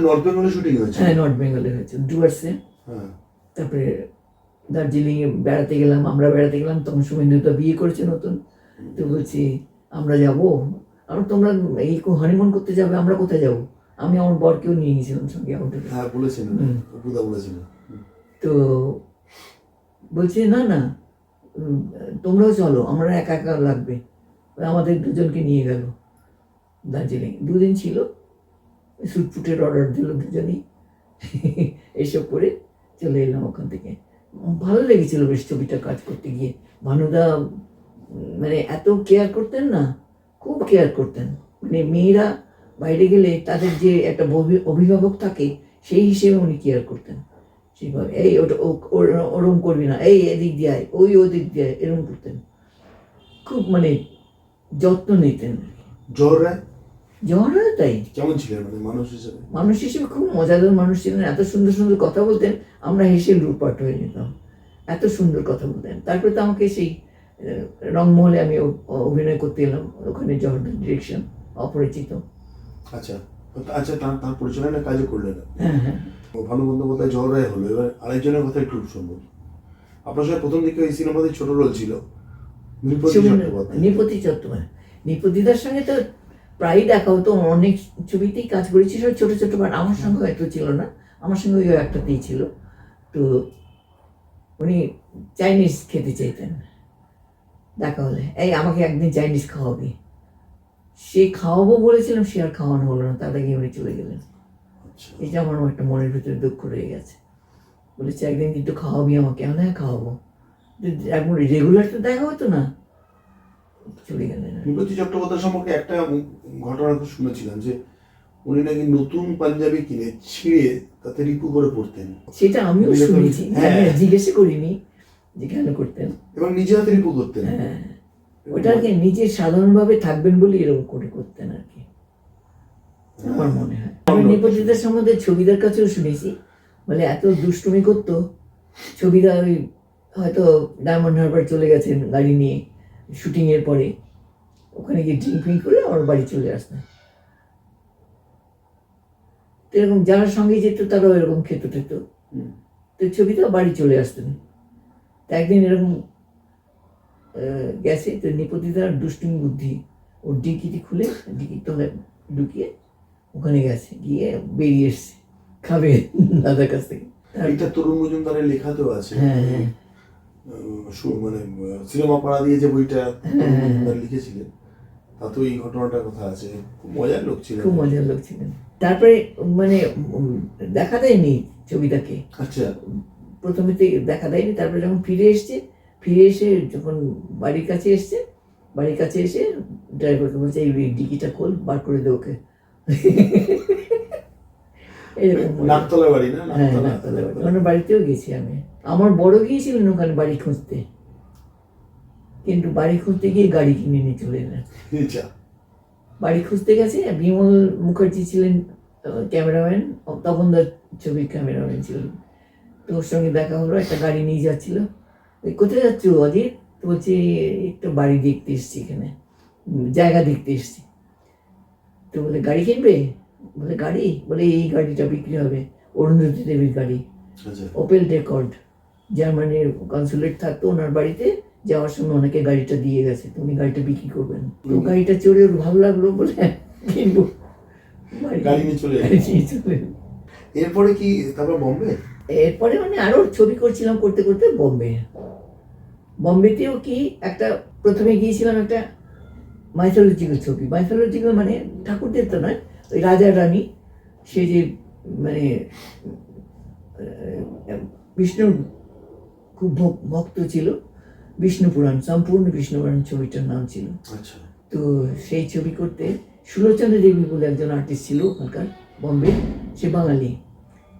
নর্থ বেঙ্গলে শুটিং হয়েছে? হ্যাঁ, নর্থ বেঙ্গলে হয়েছে, ডুয়ার্সে। তারপরে দার্জিলিং এ বেড়াতে গেলাম, আমরা বেড়াতে গেলাম, তখন শুভেন্দুদা বিয়ে করেছে নতুন। তো বলছি আমরা যাবো, তোমরা এই হানিমুন করতে যাবে, আমরা কোথায় যাবো? আমি আমার বরকেও নিয়ে গেছিলাম সঙ্গে। হ্যাঁ বলেছেন, বলেছেন। তো বলছে না তোমরাও চলো, আমরা একা একা লাগবে। আমাদের দুজনকে নিয়ে গেল দার্জিলিং, 2 দিন ছিল। সুটফুটের অর্ডার দিল দুজনেই, এইসব করে চলে এলাম ওখান থেকে। ভালো লেগেছিল বেশ ছবিটা কাজ করতে গিয়ে। ভানুদা মানে এত কেয়ার করতেন না, খুব কেয়ার করতেন। মানে মেয়েরা বাইরে গেলে তাদের যে একটা অভিভাবক থাকে, সেই হিসেবে উনি কেয়ার করতেন। সেইভাবে এই ওটা ওরম করবি না, এই এদিক দিয়ে আয়, ওই ওদিক দিয়ে আয়, এরকম করতেন। খুব মানে যত্ন নিতেন। জওহর তাই কেমন ছিলেন মানে মানুষ হিসেবে? খুব মজাদার মানুষ ছিলেন। এত সুন্দর সুন্দর কথা বলতেন, আমরা হেসে লুটপাট হয়ে যেতাম, এত সুন্দর কথা বলতেন। তারপরে তো আমাকে সেই রংমহলে আমি অভিনয় করতে এলাম, ওখানে জওহর ডিরেকশন, অপরিচিত। আচ্ছা আচ্ছা, তার পরিচালনায় কাজও করলেন। হ্যাঁ, ভানু বন্দ্যোপাধ্যায় জওহর রায় হলো। এবার আরেকজনের কথা একটু শুনবো। আপনার সঙ্গে প্রথম দিকে এই সিনেমাতে ছোট রোল ছিল নৃপতি চট্টোপাধ্যায়। নৃপতিদার সঙ্গে তো প্রায় দেখা হতো, অনেক ছবিতেই কাজ করেছি, সব ছোটো ছোটো পার্ট। আমার সঙ্গে হয়তো ছিল না, আমার সঙ্গে ওই একটাতেই ছিল। তো উনি চাইনিজ খেতে চাইতেন, দেখা হলে এই আমাকে একদিন চাইনিজ খাওয়াবি। সে খাওয়াবো বলেছিলাম, সে আর খাওয়ানো হলো না, তার আগে উনি চলে গেলেন। এটা আমার একটা মনের ভিতরে দুঃখ রয়ে গেছে। বলেছে একদিন কিন্তু খাওয়াবি আমাকে। হ্যাঁ খাওয়াবো, এখন রেগুলার তো দেখা হতো না, চলে গেলেন। নৃপতি চট্টোপাধ্যায় সম্পর্কে একটা ঘটনা তো শুনেছিলাম, যে উনি নাকি নতুন পাঞ্জাবি কিনে ছিঁড়ে তাতে রিপু করে পড়তেন। সেটা আমিও শুনেছি, জিজ্ঞেস করিনি যে কেন করতেন। এবং নিজে হাতে রিপু করতেন। হ্যাঁ, ওটাকে নিজে সাধারণভাবে থাকবেন বলে এরকম করে করতেন আর কি, আমার মনে হয়। আমি নৃপতিদার সম্বন্ধে ছবিদার কাছেও শুনেছি, বলে এত দুষ্টুমি করতো। ছবিদা ওই হয়তো ডায়মন্ড হারবার চলে গেছেন গাড়ি নিয়ে শুটিংয়ের পরে, ওখানে গিয়ে ড্রিঙ্ক ফিঙ্ক করে আমার বাড়ি চলে আসতেন। এরকম যারা সঙ্গে যেত তারাও এরকম খেত টেত, তো ছবিটা বাড়ি চলে আসতেন। তা একদিন এরকম গেছে, তো নৃপতিদার দুষ্টুমি বুদ্ধি, ওর ডিকিটি খুলে ডিকির তলায় ঢুকিয়ে ওখানে গেছে, গিয়ে বেরিয়ে এসছে খাবে দাদার কাছ থেকে। এটা তরুণ মজুমদারের লেখাতেও আছে। হ্যাঁ, মানে সিনেমা পাড়া দিয়ে যে বইটা লিখেছিলেন, তাতেও এই ঘটনাটার কথা আছে। খুব মজার লোক ছিলেন, খুব মজার লোক ছিলেন। তারপরে মানে দেখা দেয়নি ছবিটাকে। আচ্ছা, প্রথমে দেখা দেয়নি। তারপরে যখন ফিরে এসে যখন বাড়ির কাছে এসে ড্রাইভারকে বলছে এই ডিকিটা খোল, বার করে দে ওকে। এরকম নাকতলা বাড়ি না? হ্যাঁ, নাকতলা বাড়ি। ওনার বাড়িতেও গেছি আমি। আমার বড় গিয়েছিলেন ওখানে বাড়ি খুঁজতে, কিন্তু বাড়ি খুঁজতে গিয়ে গাড়ি কিনে নিয়ে চলে এলেন। বাড়ি খুঁজতে গেছে, বিমল মুখার্জি ছিলেন ক্যামেরাম্যান, তপনদার ছবির ক্যামেরাম্যান ছিলেন। তো ওর সঙ্গে দেখা হলো, একটা গাড়ি নিয়ে যাচ্ছিল। কোথায় যাচ্ছ অজিত? তো বলছি একটু বাড়ি দেখতে এসছি এখানে। জায়গা দেখতে এসেছি। তো বলে গাড়ি কিনবে, বলে গাড়ি, বলে এই গাড়িটা বিক্রি হবে, অরুন্ধতী দেবীর গাড়ি, আচ্ছা ওপেল ডেকর্ড, জার্মানির কনসুলেট থাকতো ওনার বাড়িতে, যাওয়ার সময় ওনাকে গাড়িটা দিয়ে গেছে, তুমি গাড়িটা বিক্রি করবেন। তো গাড়িটা চড়ে ওর ভালো লাগলো বলে কিনবো, গাড়ি নিয়ে চলে গাড়ি নিয়ে চলে এলো। এরপরে কি তারপর বম্বে? এরপরে মানে আরো ছবি করছিলাম, করতে করতে বম্বেতেও কি একটা, প্রথমে গিয়েছিলাম একটা মাইথোলজিক্যাল ছবি, মাইথোলজিক্যাল মানে ঠাকুরদের তো নয়, ওই রাজা রানী, সে যে মানে বিষ্ণুর খুব ভক্ত ছিল, বিষ্ণু পুরাণ, সম্পূর্ণ বিষ্ণু পুরাণ ছবিটার নাম ছিল। আচ্ছা তো সেই ছবি করতে সুলোচনা দেবী বলে একজন আর্টিস্ট ছিল ওখানকার বম্বে, সে বাঙালি,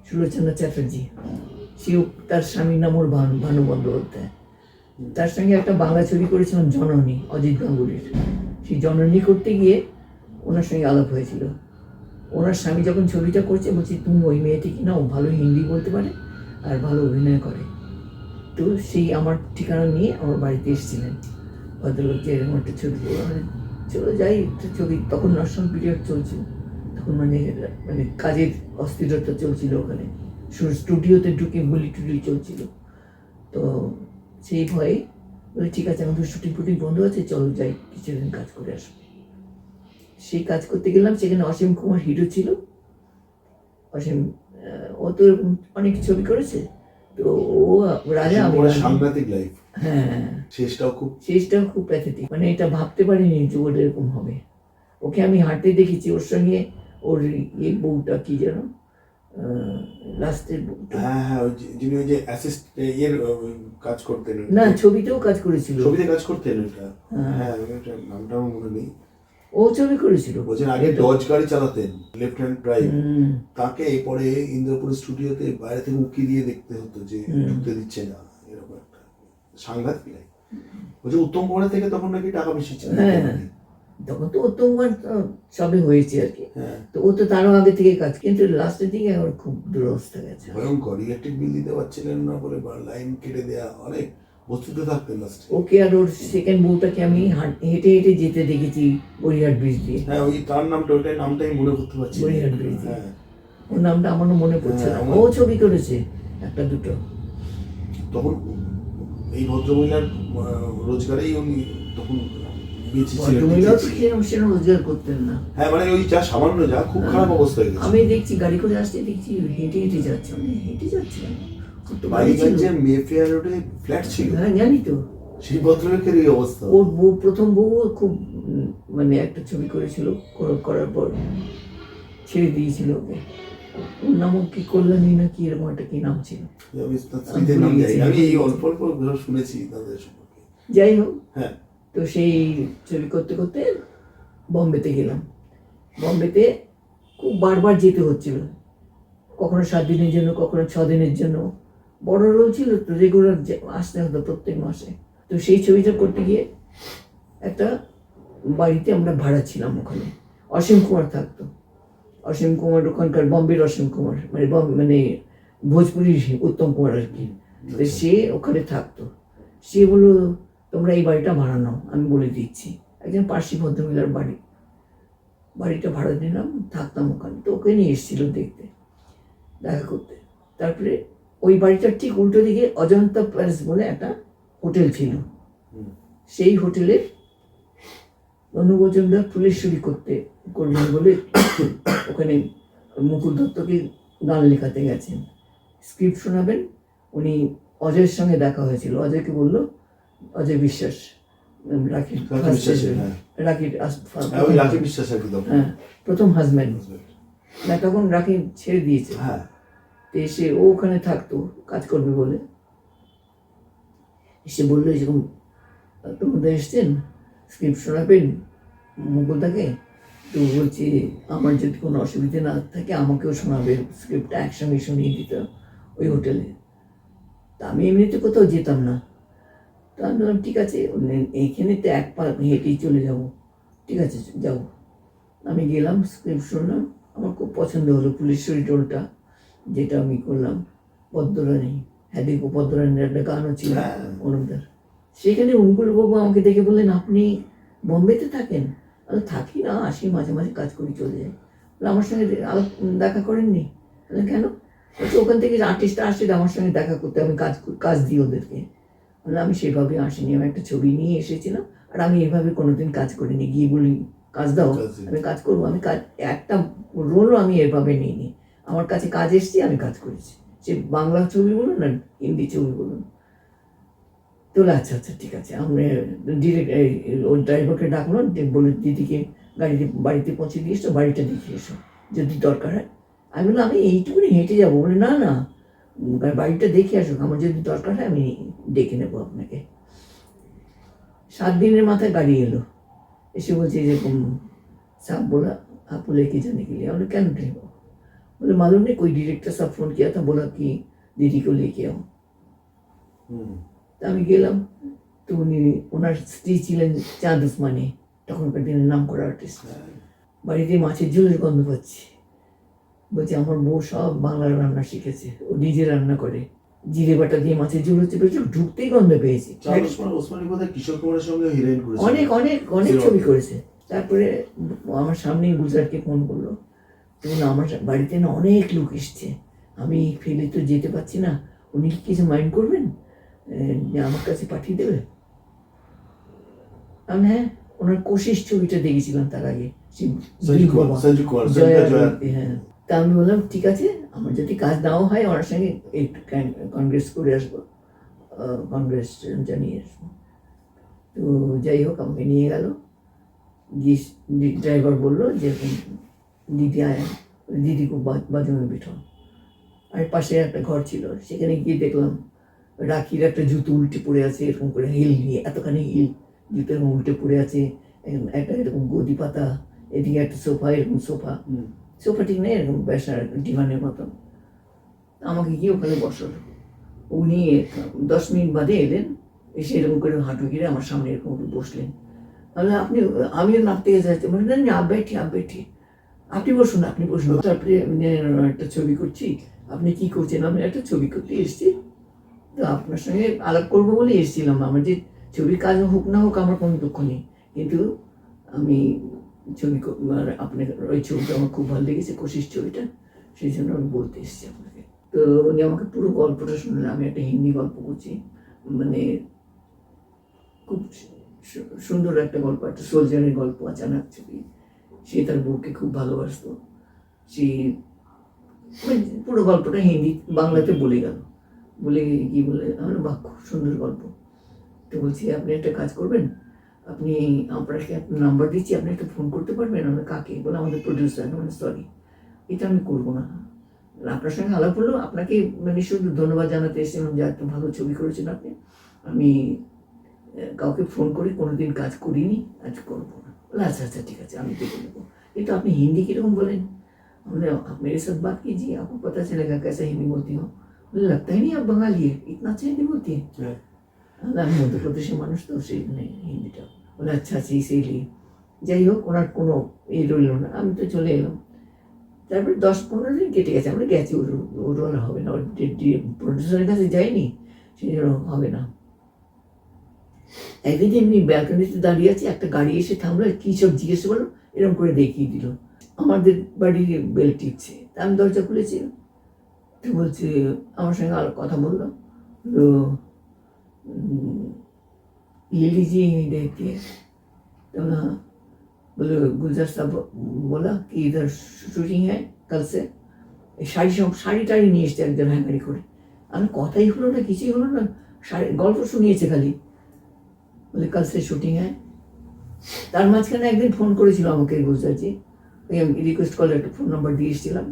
সুলোচনা চ্যাটার্জি, সেও, তার স্বামীর নাম ওর ভানু বন্দ্যোপাধ্যায়। তার সঙ্গে একটা বাংলা ছবি করেছিলাম জননী, অজিত গাঙ্গুলির। সেই জননী করতে গিয়ে ওনার সঙ্গে আলাপ হয়েছিল। ওনার স্বামী যখন ছবিটা করছে বলছি, তুমি ওই মেয়েটি কিনা, ও ভালো হিন্দি বলতে পারে আর ভালো অভিনয় করে। তো সেই আমার ঠিকানা নিয়ে আমার বাড়িতে এসেছিলেন ভদ্রলোক, যে এরকম একটা ছবি করবো, চলো যাই একটা ছবি। তখন ন্যাশনাল পিরিয়ড চলছিল, তখন মানে মানে কাজের অস্থিরতা চলছিল ওখানে, স্টুডিওতে ঢুকে গুলি টুলি চলছিল। তো সেই ভয়ে বলে ঠিক আছে, আমাদের শুটিং ফুটিং বন্ধ আছে, চলো যাই কিছুদিন কাজ করে আসবো। সেই কাজ করতে গেলাম, সেখানে অসীম কুমার হিরো ছিল। অসীম ও তো অনেক ছবি করেছে, তো ও রাজা, আমি রানী। সাংঘাতিক লাইফ। হ্যাঁ, শেষটাও খুব প্যাথেটিক, মানে এটা ভাবতে পারিনি যে ওর এরকম হবে। ওকে আমি হাঁটতে দেখেছি, ওর সঙ্গে ওর এই বউটা কি যেন, লাস্টের বউটা, হ্যাঁ যিনি ওই যে অ্যাসিস্ট এর কাজ করতেন, না ছবিতেও কাজ করেছিল, ছবিতে কাজ করতেন ওটা। হ্যাঁ নামটা আমার মনে নেই। ও ছবি করেছিল, বলছেন আগে ডজ গাড়ি চালাতেন, লেফট হ্যান্ড ড্রাইভ, তাকে পরে ইন্দ্রপুর স্টুডিওতে বাইরে থেকে উকি দিয়ে দেখতে হতো যে ঢুকতে দিচ্ছে না, এরকম একটা সাংঘাতিক লাইফ। বলছে উত্তম কুমারের থেকে তখন নাকি টাকা বেশি ছিল। হ্যাঁ, তখন তো উত্তম কুমার সবে হয়েছে আর কি, তো ও তো তারও আগে থেকে কাজ, কিন্তু লাস্টের দিকে আমার খুব দুরবস্থা গেছে, ভয়ঙ্কর। ইলেকট্রিক বিল দিতে পারছিলেন না বলে লাইন কেটে দেয়া, অনেক বস্তুতে থাকতেন লাস্টে। ওকে আর ওর সেকেন্ড বউটাকে আমি হেঁটে হেঁটে যেতে দেখেছি বড়িহাট ব্রিজ দিয়ে। হ্যাঁ ওই তার নামটা, ওইটাই নামটাই মনে করতে পারছি। বড়িহাট ব্রিজ দিয়ে, হ্যাঁ ওর নামটা আমারও মনে পড়ছে না। ও ছবি করেছে একটা দুটো। তখন এই ভদ্রমহিলার রোজগারেই উনি তখন বেঁচে ছিলেন। ভদ্রমহিলাও তো সেরকম রোজগার করতেন না। হ্যাঁ মানে ওই যা সামান্য, যা খুব খারাপ অবস্থা হয়ে গেছে। আমি দেখছি গাড়ি করে আসতে, দেখছি হেঁটে হেঁটে যাচ্ছে, আমি হেঁটে যাচ্ছিলাম। বালিগঞ্জে মেফেয়ার রোডে ফ্ল্যাট ছিল। হ্যাঁ জানি তো। সেই ভদ্রলোকের এই অবস্থা। ওর বউ, প্রথম বউ খুব মানে একটা ছবি করেছিল, করার পর ছেড়ে দিয়েছিল ওকে। ওর নামও কি কল্যাণী না কি এরকম একটা কি নাম ছিল, আমি এই অল্প অল্প শুনেছি তাদের সম্পর্কে। যাই হোক, হ্যাঁ তো সেই ছবি করতে করতে বম্বেতে গেলাম। বম্বেতে খুব বারবার যেতে হচ্ছিল, কখনো 7 দিনের জন্য, কখনো 6 দিনের জন্য। বড় রোল ছিল তো, রেগুলার আসতে হতো প্রত্যেক মাসে। তো সেই ছবিটা করতে গিয়ে একটা বাড়িতে আমরা ভাড়া ছিলাম, ওখানে অসীম কুমার থাকতো। অসীম কুমার ওখানকার বম্বের অসীম কুমার, মানে মানে ভোজপুরির উত্তম কুমার আর কি। তো সে ওখানে থাকতো। সে বললো তোমরা এই বাড়িটা ভাড়া নাও, আমি বলে দিচ্ছি। একজন পার্সি ভদ্রমহিলার বাড়িটা ভাড়া নিলাম, থাকতাম ওখানে। তো ওকে নিয়ে এসেছিল দেখতে, দেখা করতে। তারপরে ওই বাড়িটার ঠিক উল্টো দিকে অজন্তা প্যালেস বলে একটা হোটেল ছিল। সেই হোটেলে অনুমোচনদার ফুলেশ্বরী করবেন বলে ওখানে মুকুল দত্তকে গান লেখাতে গেছেন, স্ক্রিপ্ট শোনাবেন। উনি অজয়ের সঙ্গে দেখা হয়েছিল, অজয়কে বললো, অজয় বিশ্বাস, রাখির হ্যাঁ প্রথম হাজব্যান্ড না, তখন রাখি ছেড়ে দিয়েছে। তো এসে ও ওখানে থাকতো, কাজ করবে বলে। এসে বললো এরকম তোমাদের এসছেন, স্ক্রিপ্ট শোনাবেন মুকুলদাকে। তো বলছি আমার যদি কোনো অসুবিধা না থাকে আমাকেও শোনাবে, স্ক্রিপ্টটা একসঙ্গে শুনিয়ে দিত ওই হোটেলে। তা আমি এমনিতে কোথাও যেতাম না। তো আমি বললাম ঠিক আছে, এইখানে তো এক পা হেঁটেই চলে যাব, ঠিক আছে যাবো। আমি গেলাম, স্ক্রিপ্ট শুনলাম, আমার খুব পছন্দ হলো ফুলেশ্বরী টোলটা, যেটা আমি করলাম। পদ্মরানী, হ্যাঁ দেখো পদ্মরানীর একটা গানও ছিল অনুপদার। সেখানে অঙ্কুলবাবু আমাকে দেখে বললেন, আপনি বোম্বেতে থাকেন? আমি থাকি না, আসি মাঝে মাঝে, কাজ করি, চলে যাই। বলে আমার সঙ্গে দেখা করেননি? বলে কেন? বলছে ওখান থেকে আর্টিস্ট আসছে আমার সঙ্গে দেখা করতে, আমি কাজ দিই ওদেরকে। বলে আমি সেভাবে আসিনি, আমি একটা ছবি নিয়ে এসেছিলাম, আর আমি এভাবে কোনোদিন কাজ করিনি। গিয়ে বলি কাজ দাও, আমি কাজ করবো। আমি কাজ একটা রোলও আমি এভাবে নিইনি। আমার কাছে কাজ এসছে, আমি কাজ করেছি। সে বাংলা ছবি বলুন না হিন্দি ছবি বলুন। তো আচ্ছা আচ্ছা ঠিক আছে, আমরা ডিরেক্ট ওর ড্রাইভারকে ডাকলো, বলে দিদিকে বাড়িতে পৌঁছে দিয়ে এসো, বাড়িটা দেখিয়ে এসো যদি দরকার হয়। আমি বললাম আমি এইটুকুনি হেঁটে যাবো। বলে না না, বাড়িটা দেখে আসুক, আমার যদি দরকার হয় আমি ডেকে নেবো আপনাকে। 7 দিনের মাথায় গাড়ি এলো, এসে বলছে এরকম साहब बोला आपको लेके जाने के लिए। हमने क्या नहीं बोले मालूम नहीं, कोई डायरेक्टर साहब फोन किया था, बोला कि दीदी को लेके आओ। তা আমি গেলাম। তো উনি, ওনার স্ত্রী ছিলেন চাঁদ উসমানি, তখনকার দিনের নাম করা আর্টিস্ট। বাড়িতে মাছের ঝোলের গন্ধ পাচ্ছি। বলছে আমার বউ সব বাংলার রান্না শিখেছে, ও নিজে রান্না করে, জিরে বাটা দিয়ে মাছের ঝোল হচ্ছে, বেশ ঢুকতেই গন্ধ পেয়েছি। কিশোর কুমারের সঙ্গে হিরোইন করেছে, অনেক অনেক অনেক ছবি করেছে। তারপরে আমার সামনেই গুজরাটকে ফোন করলো, তো আমার বাড়িতে না অনেক লোক এসছে, আমি ফেলে তো যেতে পারছি না, উনি কি কিছু মাইন্ড করবেন, আমার কাছে পাঠিয়ে দেবে? আমি হ্যাঁ, ওনার কোশিশ ছবিটা দেখেছিলাম তার আগে, হ্যাঁ। তা আমি বললাম ঠিক আছে, আমার যদি কাজ নাও হয় ওনার সঙ্গে একটু কংগ্রেস করে আসবো, কংগ্রেস জানিয়ে আসবো। তো যাই হোক আমাকে নিয়ে গেল, গিয়ে ড্রাইভার বললো যে দিদি আয়, দিদি খুব বাজে में बिठो। আর পাশে একটা ঘর ছিল, সেখানে গিয়ে দেখলাম রাখির একটা জুতো উল্টে পড়ে আছে, এরকম করে হিল নিয়ে, এতখানি হিল জুতো এরকম উল্টে পড়ে আছে, একটা এরকম গদি পাতা, এদিকে একটা সোফা, এরকম সোফা ঠিক নেই, এরকম বেশ ডিমানের মতন। আমাকে গিয়ে ওখানে বসালো। উনি 10 মিনিট বাদে এলেন, এসে এরকম করে হাঁটু গিরে আমার সামনে এরকম বসলেন। আপনি, আমিও নামতে যাচ্ছি, মানে না আপ বেঠি, আপনি বসুন। তারপরে একটা ছবি করছি, আপনি কি করছেন? আমি একটা ছবি করতে এসেছি, তো আপনার সঙ্গে আলাপ করবো বলে এসেছিলাম। আমার যে ছবির কাজ হোক না হোক আমার কোনো দুঃখ নেই, কিন্তু আমি ছবি, আপনার ওই ছবিটা আমার খুব ভালো লেগেছে, কোশিশ ছবিটা, সেই জন্য আমি বলতে এসেছি আপনাকে। তো উনি আমাকে পুরো গল্পটা শুনলেন। আমি একটা হিন্দি গল্প করছি, মানে খুব সুন্দর একটা গল্প, একটা সোলজারের গল্প, আচানক ছবি। সে তার বউকে খুব ভালোবাসতো, সে পুরো গল্পটা হিন্দি বাংলাতে বলে গেল, বলে কি বলে আমার বাহ খুব সুন্দর গল্প। তো বলছি আপনি একটা কাজ করবেন, আপনি আপনাকে আপনার নাম্বার দিচ্ছি, আপনি একটা ফোন করতে পারবেন? আমরা কাকে? বলে আমাদের প্রডিউসার। মানে সরি, এটা আমি করবো না, আপনার সঙ্গে আলাপ হলো, আপনাকে মানে শুধু ধন্যবাদ জানাতে এসেছিলাম যে এত ভালো ছবি করেছেন আপনি। আমি কাউকে ফোন করে কোনোদিন কাজ করিনি, আজ করবো না। বলে আচ্ছা আচ্ছা ঠিক আছে, আমি দেখে নেবো, কিন্তু আপনি হিন্দি কীরকম বলেন? हमने आप मेरे साथ बात कीजिए, आपको पता चलेगा कैसे हिंदी बोलती हूँ। मुझे लगता ही नहीं आप बंगाली है, इतना अच्छा हिंदी बोलती है। আমি মধ্যপ্রদেশের মানুষ, তো সেই হিন্দিটা। বলে আচ্ছা আচ্ছা ইসেলি। যাই হোক, ওনার কোনো রইল না, আমি তো চলে এলাম। তারপরে 10-15 দিন কেটে গেছে, আমরা গেছি, ওর আর হবে না, ওর প্রডিউসারের কাছে যাইনি, সেই জন্য হবে না। একদিন এমনি ব্যালকনিতে দাঁড়িয়ে আছে, একটা গাড়ি এসে থামলো, কী সব জিজ্ঞেস করলো, এরকম করে দেখিয়ে দিল আমাদের বাড়ির বেল টিপছে। তা আমি দরজা খুলেছি, তো বলছে আমার সঙ্গে আরো কথা বললো, তো ये लीजिए यहीं देखती है। तो हाँ, बोले गुलजार साहब बोला कि इधर शूटिंग है कल से। শাড়ি টাড়ি নিয়ে এসছে একজন হ্যাঙ্গারি করে। আমি কথাই হলো না, কিছুই হলো না, গল্প শুনিয়েছে খালি। বলে কাল সে শুটিং হ্যাঁ। তার মাঝখানে একদিন ফোন করেছিল আমাকে গুলজারজি, আমি রিকোয়েস্ট করলে একটা ফোন নাম্বার দিয়ে এসেছিলাম,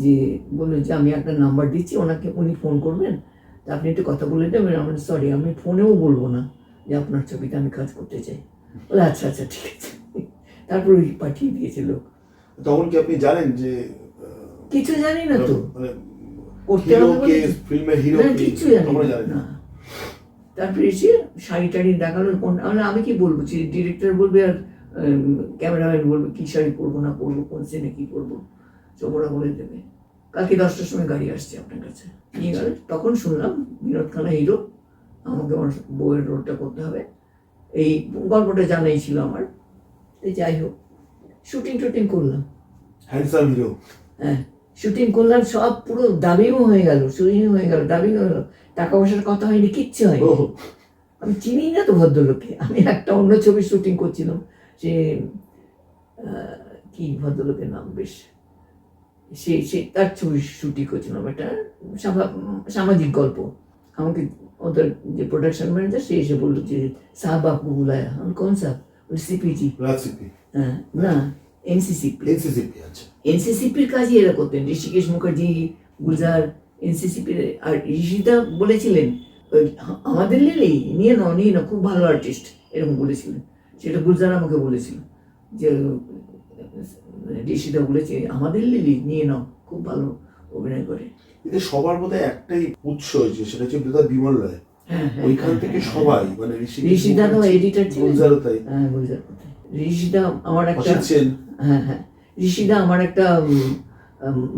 যে বললো যে আমি একটা নাম্বার দিচ্ছি ওনাকে, উনি ফোন করবেন, তা আপনি একটু কথা বলে দেবেন। আমার সরি, আমি ফোনেও বলবো না যে আপনার ছবিতে আমি কাজ করতে চাই। বলে আচ্ছা আচ্ছা ঠিক আছে। তারপর ওই পাঠিয়ে দিয়েছে লোক। তখন কি আপনি জানেন যে? কিছু জানি না তো, মানে করতে হবে ফিল্মের হিরো কিছু জানি না। তারপরে এসে শাড়ি টাড়ি দেখালো, আমি কি বলবো, ডিরেক্টর বলবে আর ক্যামেরাম্যান বলবে কি শাড়ি পরবো না পরবো, কোন সিনে কি পরবো, সব ওরা বলে দেবে। কালকে 10টার সময় গাড়ি আসছে আপনার কাছে, নিয়ে গেলে তখন শুনলাম বিনোদ খান্না হিরো, আমাকে আমার বউয়ের রোলটা করতে হবে, এই গল্পটা জানাই ছিল আমার। এই যাই হোক, শুটিং করলাম। Handsome hero. হ্যাঁ, শুটিং করলাম, সব পুরো ডাবিংও হয়ে গেল, শুটিং হয়ে গেল, ডাবিং হয়ে গেল, টাকা পয়সার কথা হয়নি, কিচ্ছু হয়নি। আমি চিনি না তো ভদ্রলোককে। আমি একটা অন্য ছবির শুটিং করছিলাম, সে কি ভদ্রলোকের নাম বেশ, সে তার ছবি শুটিং করছিলাম, একটা সামাজিক গল্প। আমাকে ওদের যে প্রোডাকশন ম্যানেজার সে এসে বললো যে সাহব আপকো বুলায়া। আমি কোন সাহব? সিপিজি। রাজসিপি। হ্যাঁ, না, এনসিসিপি। এনসিসিপি, আচ্ছা। এনসিসিপির কাজই এরা করতেন, ঋষিকেশ মুখার্জি, গুলজার, এনসিসিপির। আর ঋষিদা বলেছিলেন আমাদের লিলি নিয়ে নাও, খুব ভালো আর্টিস্ট, এরকম বলেছিলেন। সেটা গুলজার আমাকে বলেছিল যে ঋষিদা বলেছে আমাদের লিলি নিয়ে নাও, খুব ভালো অভিনয় করে। এতে সবার বোধহয় একটাই উৎস হয়েছে, সেটা হচ্ছে বেতার বিমল রায়। ওইখান থেকে সবাই, মানে ঋষিদা তো এডিটর ছিলেন। গুলজারও তাই। হ্যাঁ, গুলজার কোথায়। ঋষিদা আমার একটা, হ্যাঁ, ঋষিদা আমার একটা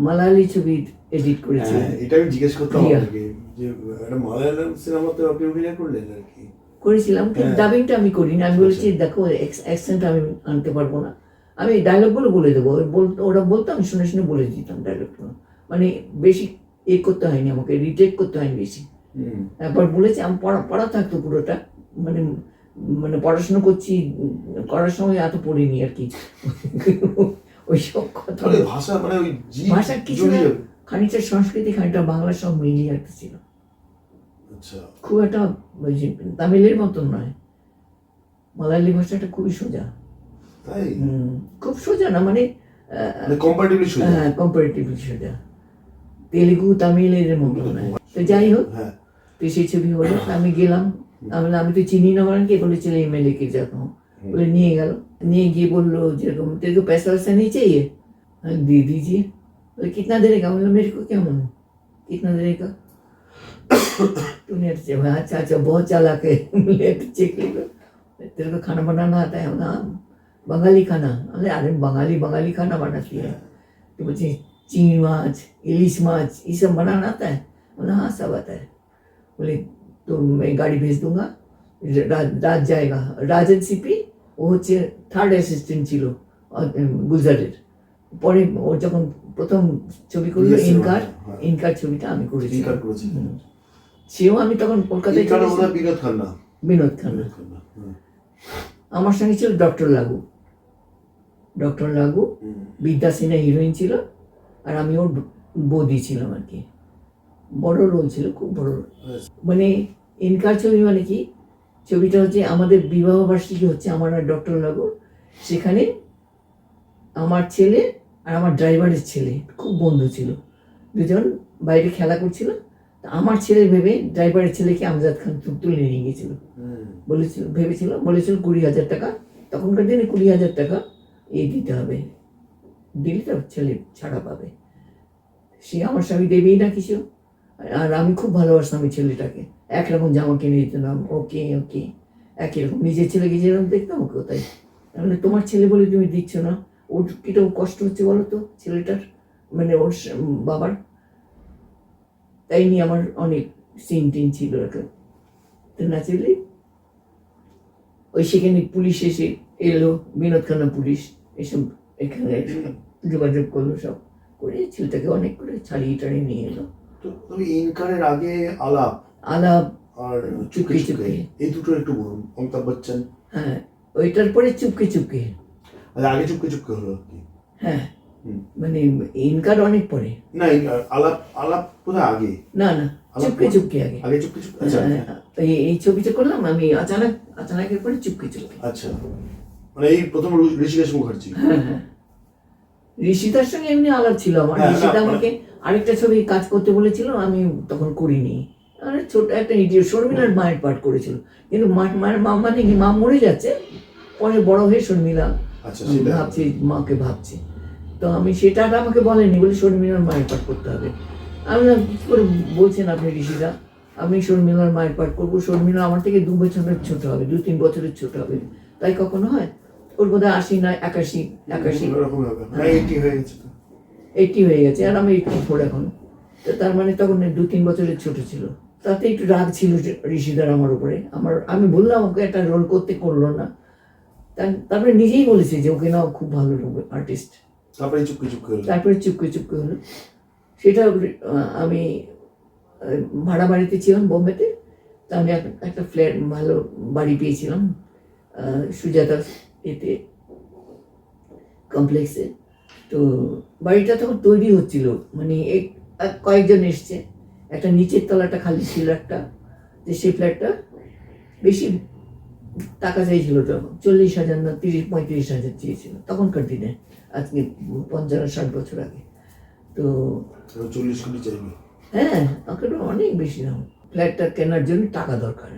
মালায়ালি ছবি এডিট করেছে। এটা আমি জিজ্ঞেস করতাম আপনাকে যে একটা মালায়ালাম সিনেমাতে আপনি অভিনয় করলেন আর কি। করেছিলাম, কিন্তু ডাবিংটা আমি করিনি। আমি বলেছি দেখো অ্যাকসেন্ট আমি আনতে পারবো না, আমি ডায়লগগুলো বলে দেবো। ওরা বলতো, আমি শুনে শুনে বলে দিতাম ডায়লগগুলো। মানে বেশি করতে হয়নি, আমাকে রিটেক করতে হয়নি বেশি। একবার বলেছি, আমি পড়া থাকতো পুরোটা, মানে মানে পড়াশোনা করার সময় এত পড়িনি আর কি। ওইসব কথা, ভাষা মানে ওই ভাষা কিছু না, খানিকটা সংস্কৃতি, খানিকটা বাংলা, সব মিলিয়ে একটা ছিল। আচ্ছা, খুব একটা তামিলের মতন নয়, মালায়ালি ভাষাটা খুবই সোজা। তাই? খুব সোজা না, মানে কম্পারেটিভলি সোজা। হ্যাঁ, কম্পারেটিভলি সোজা। তেলেগু তামিলের মতো নয়। তো যাই হোক, তো সেই ছবি হলো, আমি গেলাম। আমি তো চিনি না, মানে কে বলেছিল এমএলএ কে যখন বলে নিয়ে গেল, নিয়ে গিয়ে বললো যেরকম तेरे पैसा वैसा नहीं चाहिए, दे दीजिए। बोले कितना देगा? बोला मेरे को क्या मालूम कितना देगा। तूने अच्छा बहुत चालाक है। चेक लो, तेरे को खाना बनाना आता है ना? बंगाली खाना। अरे बंगाली खाना बनाती है। तो बोलते चिंगी माछ, इलिश माछ, ये सब बनाना आता है? बोला हाँ, सब आता है। बोले तो मैं गाड़ी भेज दूंगा, রাত जाएगा। রাজেন সিপি, ও হচ্ছে থার্ড অ্যাসিস্ট্যান্ট ছিল গুলজারের। পরে ও যখন প্রথম ছবি করলো ইনকার ছবিটা আমি করেছি। সেও আমি তখন কলকাতায় বিনোদ খান্না। আমার সঙ্গে ছিল ডক্টর লাগু, বিদ্যা সিনহা হিরোইন ছিল, আর আমি ওর বৌদি ছিলাম আর কি। বড় রোল ছিল, খুব বড় রোল। মানে ইনকার ছবি মানে কি, ছবিটা হচ্ছে আমাদের বিবাহ বার্ষিকী হচ্ছে আমার আর ডক্টর লাগু। সেখানে আমার ছেলে আর আমার ড্রাইভারের ছেলে খুব বন্ধু ছিল, দুজন বাইরে খেলা করছিল। আমার ছেলে ভেবে ড্রাইভারের ছেলেকে আমজাদ খান তুলে নিয়ে গেছিল। বলেছিল 20,000 টাকা, তখনকার দিনে 20,000 টাকা দিতে হবে, দিলে তো ছেলে ছাড়া পাবে। সে আমার স্বামী দেবেই না কিছু, আর আমি খুব ভালোবাসতাম ওই ছেলেটাকে। একরকম জামা কিনে দিতাম, ওকে একই রকম। নিজের ছেলেকে যেরকম দেখতাম ওকে তাই। তাহলে তোমার ছেলে বলে তুমি দিচ্ছ না, ওর কিরকম কষ্ট হচ্ছে বলো তো ছেলেটার, মানে ওর বাবার। তাই নিয়ে আমার অনেক সিন ছিল এরকম। ন্যাচারালি ওই সেখানে পুলিশ এসে এলো, বিনোদ খান্না পুলিশ এসব এখানে যোগাযোগ করলো, সব করে ছেলেটাকে অনেক করে ছাড়িয়ে নিয়ে এলো। তবে ইনকারের আগে আলাপ আর চুপকে, এই দুটো একটু বলুন। অমিতাভ বচ্চন। হ্যাঁ, ওইটার পরে চুপকে। আগে চুপকে হলো কি? হ্যাঁ, মানে ইনকার অনেক পরে। না, আলাপ পুরো আগে। না, চুপকে আগে চুপকে। আচ্ছা, এই ছবিটা করলাম আমি আচানকের পরে চুপকে। আচ্ছা, মানে এই প্রথম ঋষিকেশ মুখার্জি। হ্যাঁ, ঋষিতার সঙ্গে এমনি আলাপ ছিল আমার। ঋষিতা আমাকে আরেকটা ছবি কাজ করতে বলেছিল, আমি তখন করিনি। ছোট একটা ইডিয়ট, শর্মিলার মায়ের পাঠ করেছিল, কিন্তু মায়ের মা মানে কি, মা মরে যাচ্ছে, পরে বড় হয়ে শর্মিলা মাকে ভাবছে। তো আমি সেটা আমাকে বলেনি, বলে শর্মিলার মায়ের পাঠ করতে হবে। আমি কি করে বলছেন আপনি ঋষিদা, আমি শর্মিলার মায়ের পাঠ করবো? শর্মিলা আমার থেকে 2 বছরের ছোট হবে, 2-3 বছরের ছোট হবে, তাই কখনো হয়? ওর বোধহয় 80 নয় 81 80 হয়ে গেছে, আর আমি 84 এখন। তো তার মানে তখন 2-3 বছরের ছোট ছিল। তাতে একটু রাগ ছিল ঋষিদার আমার উপরে। আমি বললাম ওকে একটা রোল করলো না, তারপরে নিজেই বলেছে যে ওকে না খুব ভালো আর্টিস্ট। তারপরে চুপকে চুপকে হলো। তারপরে চুপকে চুপকে হলো। সেটা আমি ভাড়া বাড়িতে ছিলাম বোম্বেতে। তা আমি একটা ফ্ল্যাট ভালো বাড়ি পেয়েছিলাম সুজাতা এতে কমপ্লেক্সে। তো বাড়িটা তখন তৈরি হচ্ছিল, মানে কয়েকজন এসছে, একটা নিচের তলাটা খালি ছিল একটা, যে সেই ফ্ল্যাটটা বেশি টাকা চাইছিল, তখন 40,000 না 30-35,000 চেয়েছিল তখনকার দিনে, আজকে 50-60 বছর আগে। তো 40 কোটি চাইবে। হ্যাঁ, তখন অনেক বেশি দাম। ফ্ল্যাটটা কেনার জন্য টাকা দরকার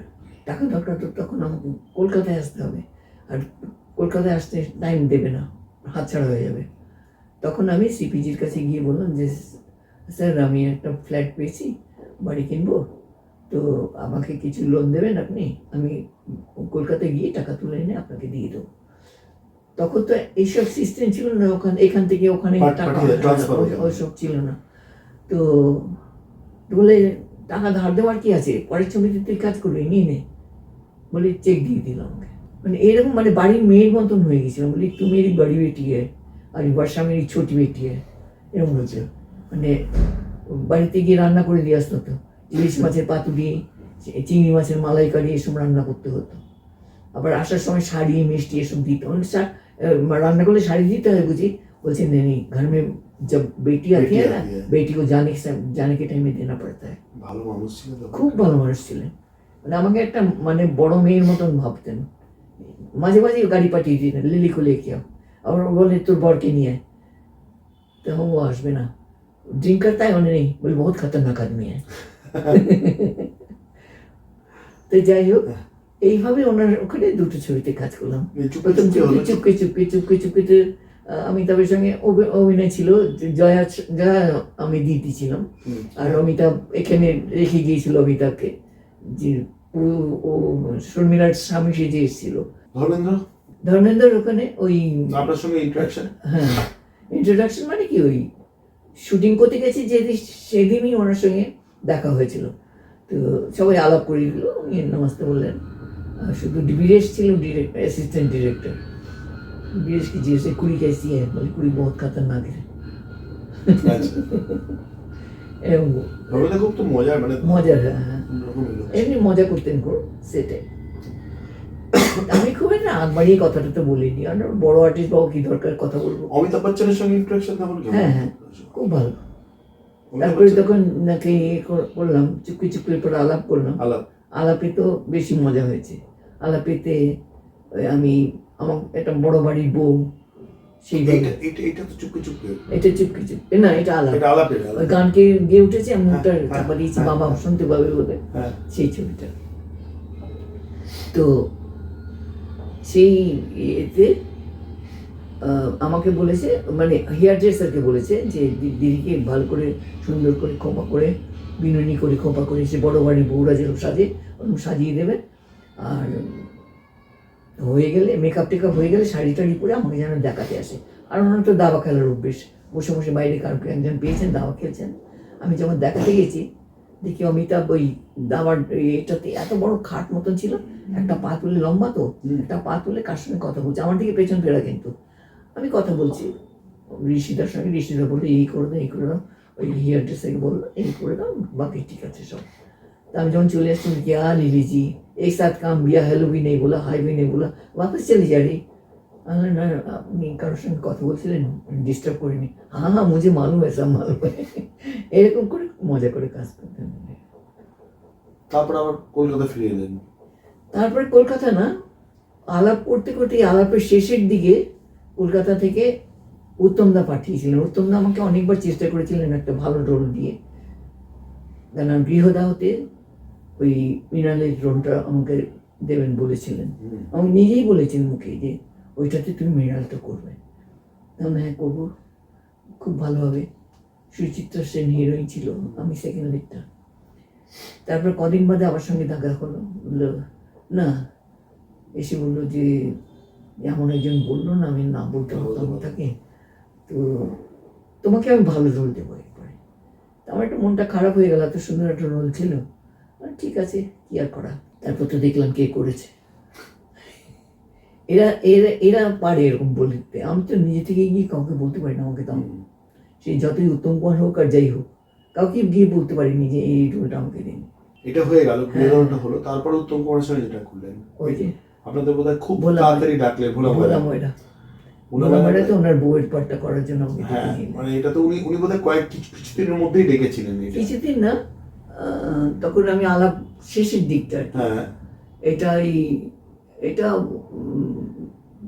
তো তখন আমাকে কলকাতায় আসতে হবে, আর কলকাতায় আসতে টাইম দেবে না, হাতছাড়া হয়ে যাবে। তখন আমি সিপিজির কাছে গিয়ে বললাম যে স্যার আমি একটা ফ্ল্যাট পেয়েছি, বাড়ি কিনবো, তো আমাকে কিছু লোন দেবেন আপনি, আমি কলকাতায় গিয়ে টাকা তুলে এনে আপনাকে দিয়ে দেবো। তখন তো এইসব সিস্টেম ছিল না, এখান থেকে ওখানে টাকা ওইসব ছিল না। তো বলে টাকা ধার দেওয়ার কি আছে, পরের ছবিতে তুই কাজ করবি, নিয়ে নে, বলে চেক দিয়ে দিলাম আমাকে। মানে এরকম, মানে বাড়ির মেয়ের মতন হয়ে গেছিলাম। বলি তু মেরি বড়ি বেটি হ্যায় আর বর্ষা মেরি ছোটি বেটি হ্যায়, এরকম বলছে। মানে বাড়িতে গিয়ে রান্না করে দিয়ে আসতে হতো, ইলিশ মাছের পাতুরি, চিংড়ি মাছের মালাইকারি এসব রান্না করতে হতো। আবার আসার সময় শাড়ি মিষ্টি এসব দিতে, মানে রান্না করলে শাড়ি দিতে হয় বুঝি। বলছে नहीं घर में जब बेटी आती है ना, बेटी को जाने के टाइम में देना पड़ता है। ভালো মানুষ ছিল, খুব ভালো মানুষ ছিলেন, মানে আমাকে একটা মানে বড় মেয়ের মতন ভাবতেন। মাঝে মাঝে গাড়ি পাঠিয়ে দিতেন, লিলি को लेके आओ, আবার বলে তোর বরকে নিয়ে আয়, তো ও আসবে না, ड्रिंक करता है उन्हें नहीं, बोले बहुत खतरनाक आदमी है। তো যাই হোক, এইভাবে ওনার ওখানে দুটো ছবিতে কাজ করলাম। প্রথম ছবিতে চুপকে চুপকে অমিতাভের সঙ্গে অভিনয় ছিল, জয়া আমি দিদি ছিলাম, আর অমিতাভ এখানে রেখে গিয়েছিল অমিতাভকে, যে ও শর্মিলার স্বামী সেজে এসেছিল। ধর্মেন্দ্র ওখানে ওই আপনার সঙ্গে ইন্টারাকশন, হ্যাঁ ইন্ট্রোডাকশন মানে কি, ওই শুটিং করতে গেছি যেদিন, সেদিনই ওনার সঙ্গে দেখা হয়েছিল। তো সবাই আলাপ করে দিল, উনি নমস্তে বললেন। শুধু বীরেশ ছিল অ্যাসিস্ট্যান্ট ডিরেক্টর। বীরেশ কি জিজ্ঞেস কুড়ি कैसी है, বলে কুড়ি बहुत खतरनाक है। এরকম খুব তো মজার, মানে মজার, হ্যাঁ এমনি মজা করতেন খুব, সেটাই। আমি খুব একটা আগ বাড়িয়ে কথাটা তো বলিনি, আর বড় আর্টিস্ট বাবু কি দরকার কথা বলবো। অমিতাভ বচ্চনের সঙ্গে ইন্টারাকশন কেমন? হ্যাঁ হ্যাঁ, খুব ভালো। তারপরে তখন নাকি করলাম চুপকে চুপকে পরে আলাপ করলাম, আলাপে তো বেশি মজা হয়েছে। আলাপেতে আমি আমার একটা বড় বাড়ির বউ, সেই এটা তো চুপকে চুপকে, এটা চুপকে চুপকে না, এটা আলাপে ওই গানকে গিয়ে উঠেছে, আমি মুখটা চাপা দিয়েছি, বাবা শুনতে পাবে বলে, সেই ছবিটা। তো সেই এতে আমাকে বলেছে, মানে হেয়ার ড্রেসারকে বলেছে যে দিদিকে ভালো করে সুন্দর করে খোপা করে বিনুনি করে খোপা করে, সে বড় বাড়ির বউরা যেরকম সাজে ওরকম সাজিয়ে দেবে। আর হয়ে গেলে মেকআপ টেকআপ হয়ে গেলে শাড়ি টাড়ি পরে আমাকে যেন দেখাতে আসে। আর ওনার তো দাবা খেলার অভ্যেস, বসে বসে বাইরে কারোকে একজন পেয়েছেন দাবা খেলছেন। আমি যখন দেখাতে গেছি দেখি অমিতাভ ওই দাবার এটাতে এত বড় খাট মতন ছিল, একটা পা তুলে, লম্বা তো, একটা পা তুলে কার সঙ্গে কথা বলছে, আমার দিকে পেছন ফেরা, কিন্তু আমি কথা বলছি ঋষিদার সঙ্গে। ঋষিদা বললো এই করে দাও, এই করে দাও, ওই হেয়ার ড্রেসারকে বললো এই করে দাও, বাকি ঠিক আছে সব। तो हम जब चले आते हैं क्या लीली जी एक साथ काम किया, हेलो भी नहीं बोला, हाय भी नहीं बोला, वापस चली जा रही। ना আপনি কারোর সঙ্গে কথা বলছিলেন, ডিস্টার্ব করিনি। হ্যাঁ হ্যাঁ মুঝে মালুম है, सब मालूम है। এরকম করে মজা করে কাজ করতেন। তারপর আবার কলকাতা ফিরে এলেন। তারপরে কলকাতা না, আলাপ করতে করতে আলাপের শেষের দিকে কলকাতা থেকে উত্তমদা পাঠিয়েছিলেন। উত্তমদা আমাকে অনেকবার চেষ্টা করেছিলেন একটা ভালো রোল দিয়ে, কেন গৃহদা হতে ওই মৃণালের রোলটা আমাকে দেবেন বলেছিলেন। আমি নিজেই বলেছেন মুখে যে ওইটাতে তুমি মৃণালটা করবে। তখন হ্যাঁ করবো, খুব ভালো হবে। সুচিত্রা সেন হিরোইন ছিল, আমি সেকেন্ড লিডটা। তারপর কদিন বাদে আমার সঙ্গে দেখা হলো, বললো না, এসে বললো যে এমন একজন বললো না, আমি না বলতে পারতাম তাকে, তো তোমাকে আমি ভালো রোল দেবো এরপরে। আমার একটা মনটা খারাপ হয়ে গেল, এত সুন্দর একটা রোল ছিল, ঠিক আছে, কি আর করা। তারপর তো দেখলাম কে করেছে। এরা এরা এরা পারে এরকম বলতে, আমি তো নিজে থেকে গিয়ে কাউকে বলতে পারি না আমাকে দাও। সে যতই উত্তম কুমার হোক আর যাই হোক, কাউকে গিয়ে বলতে পারিনি যে এই রোলটা আমাকে দিন। এটা হয়ে গেল, প্রিয়দর্শনটা হলো। তারপর উত্তম কুমারের সঙ্গে যেটা করলেন, ওই যে আপনাদের বোধহয় খুব ভোলা তাড়াতাড়ি ডাকলে ভোলা ভোলা ময়রা, ভোলা ময়রা তো ওনার বউয়ের পাঠটা করার জন্য আমাকে হ্যাঁ, ডেকে নিলেন। মানে এটা তো উনি উনি বোধহয় কিছুদিনের মধ্যেই ডেকেছিলেন এটা। কিছুদিন না, তখন আমি আলাপ শেষের দিকটা আর কি। হ্যাঁ, এটা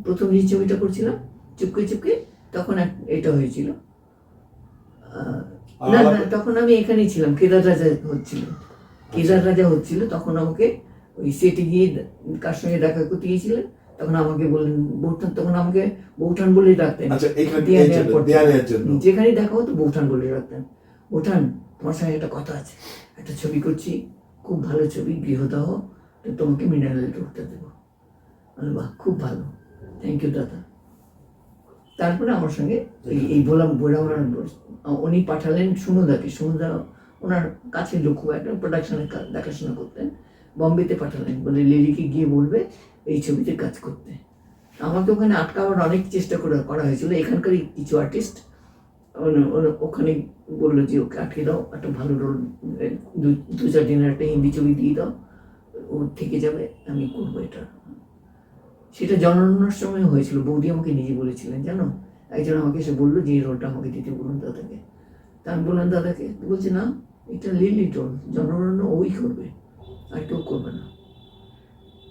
প্রথম যে ছবিটা করছিলাম চুপকে চুপকে, তখন এটা হয়েছিল। না না, তখন আমি এখানেই ছিলাম, কেদার রাজা হচ্ছিল, তখন আমাকে ওই সেটে গিয়ে কার সঙ্গে দেখা করতে গিয়েছিলেন, তখন আমাকে বললেন বৌঠান, তখন আমাকে বৌঠান বলেই ডাকতেন। আচ্ছা, দেয়ালের জন্য যেখানেই দেখা হতো বৌঠান বলে ডাকতেন। বৌঠান, তোমার সঙ্গে একটা কথা আছে, একটা ছবি করছি, খুব ভালো ছবি, গৃহদাহ, তো তোমাকে মিনারেল ঢুকতে দেবো। বাহ, খুব ভালো, থ্যাংক ইউ দাদা। তারপরে আমার সঙ্গে এই বললাম উনি পাঠালেন সুনুদাকে, সুনুদা ওনার কাছের লোক, খুব একটা প্রোডাকশনের দেখাশোনা করতেন, বম্বেতে পাঠালেন, বলে লিলিকে গিয়ে বলবে এই ছবিতে কাজ করতে। আমাকে ওখানে আটকাবার অনেক চেষ্টা করা হয়েছিল, এখানকারই কিছু আর্টিস্ট ওখানে বললো যে ওকে আটকে দাও, একটা ভালো রোল, 2-4 দিনের একটা হিন্দি ছবি দিয়ে দাও, ও থেকে যাবে, আমি করবো এটা। সেটা জনগণনার সময় হয়েছিল, বৌদি আমাকে নিজে বলেছিলেন, জানো, একজন আমাকে এসে বললো যে এই রোলটা আমাকে দিতে বলুন দাদাকে। তা আমি বললাম দাদাকে, বলছে না, এটা লিলি রোল, জনগণন ওই করবে, আর কেউ করবে না।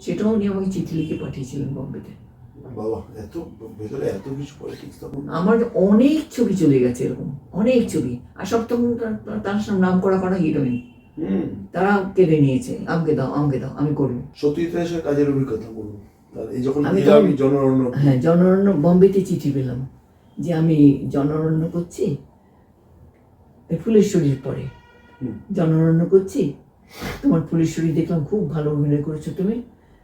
সেটাও উনি আমাকে চিঠি লিখে পাঠিয়েছিলেন বম্বেতে। বাবা, এত ভেতরে এত কিছু পলিটিক্স। তখন আমার অনেক ছবি চলে গেছে এরকম, অনেক ছবি, আর সব তখন তার সামনে নাম করা হিরোইন, তারা কেড়ে নিয়েছে, আমাকে দাও আমাকে দাও, আমি করবো। সত্যজিতের কাজের অভিজ্ঞতা বলুন। এই যখন আমি জনরণ্য, হ্যাঁ, জনরণ্য বম্বেতে চিঠি পেলাম যে আমি জনরণ্য করছি, ফুলেশ্বরীর পরে জনরণ্য করছি, তোমার ফুলেশ্বরী দেখলাম খুব ভালো অভিনয় করেছো তুমি,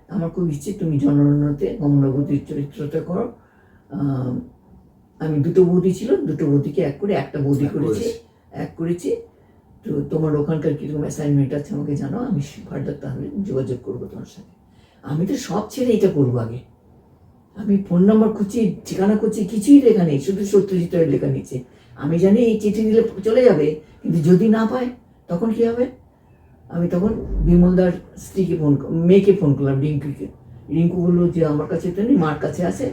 আমার খুব ইচ্ছে তুমি জনরণ্যতে কমলাবতীর চরিত্রটা করো। আমি 2 বৌদি ছিল, 2 বৌদিকে এক করে একটা বৌদি করেছি, তো তোমার ওখানকার কিরকম অ্যাসাইনমেন্ট আছে আমাকে জানাও, আমি ফার্দার তাহলে যোগাযোগ করবো তোমার সাথে। আমি তো সব ছেড়ে এটা করবো আগে, আমি ফোন নাম্বার খুঁজছি, ঠিকানা খুঁজছি, কিছুই লেখা নেই, শুধু সত্যজিতের লেখা নিচ্ছে। আমি জানি এই চিঠি দিলে চলে যাবে, কিন্তু যদি না পায় তখন কি হবে। আমি তখন বিমলদার স্ত্রীকে মেয়েকে ফোন করলাম, রিঙ্কুকে। রিঙ্কু বললো যে আমার কাছে তো নেই, মার কাছে আছে,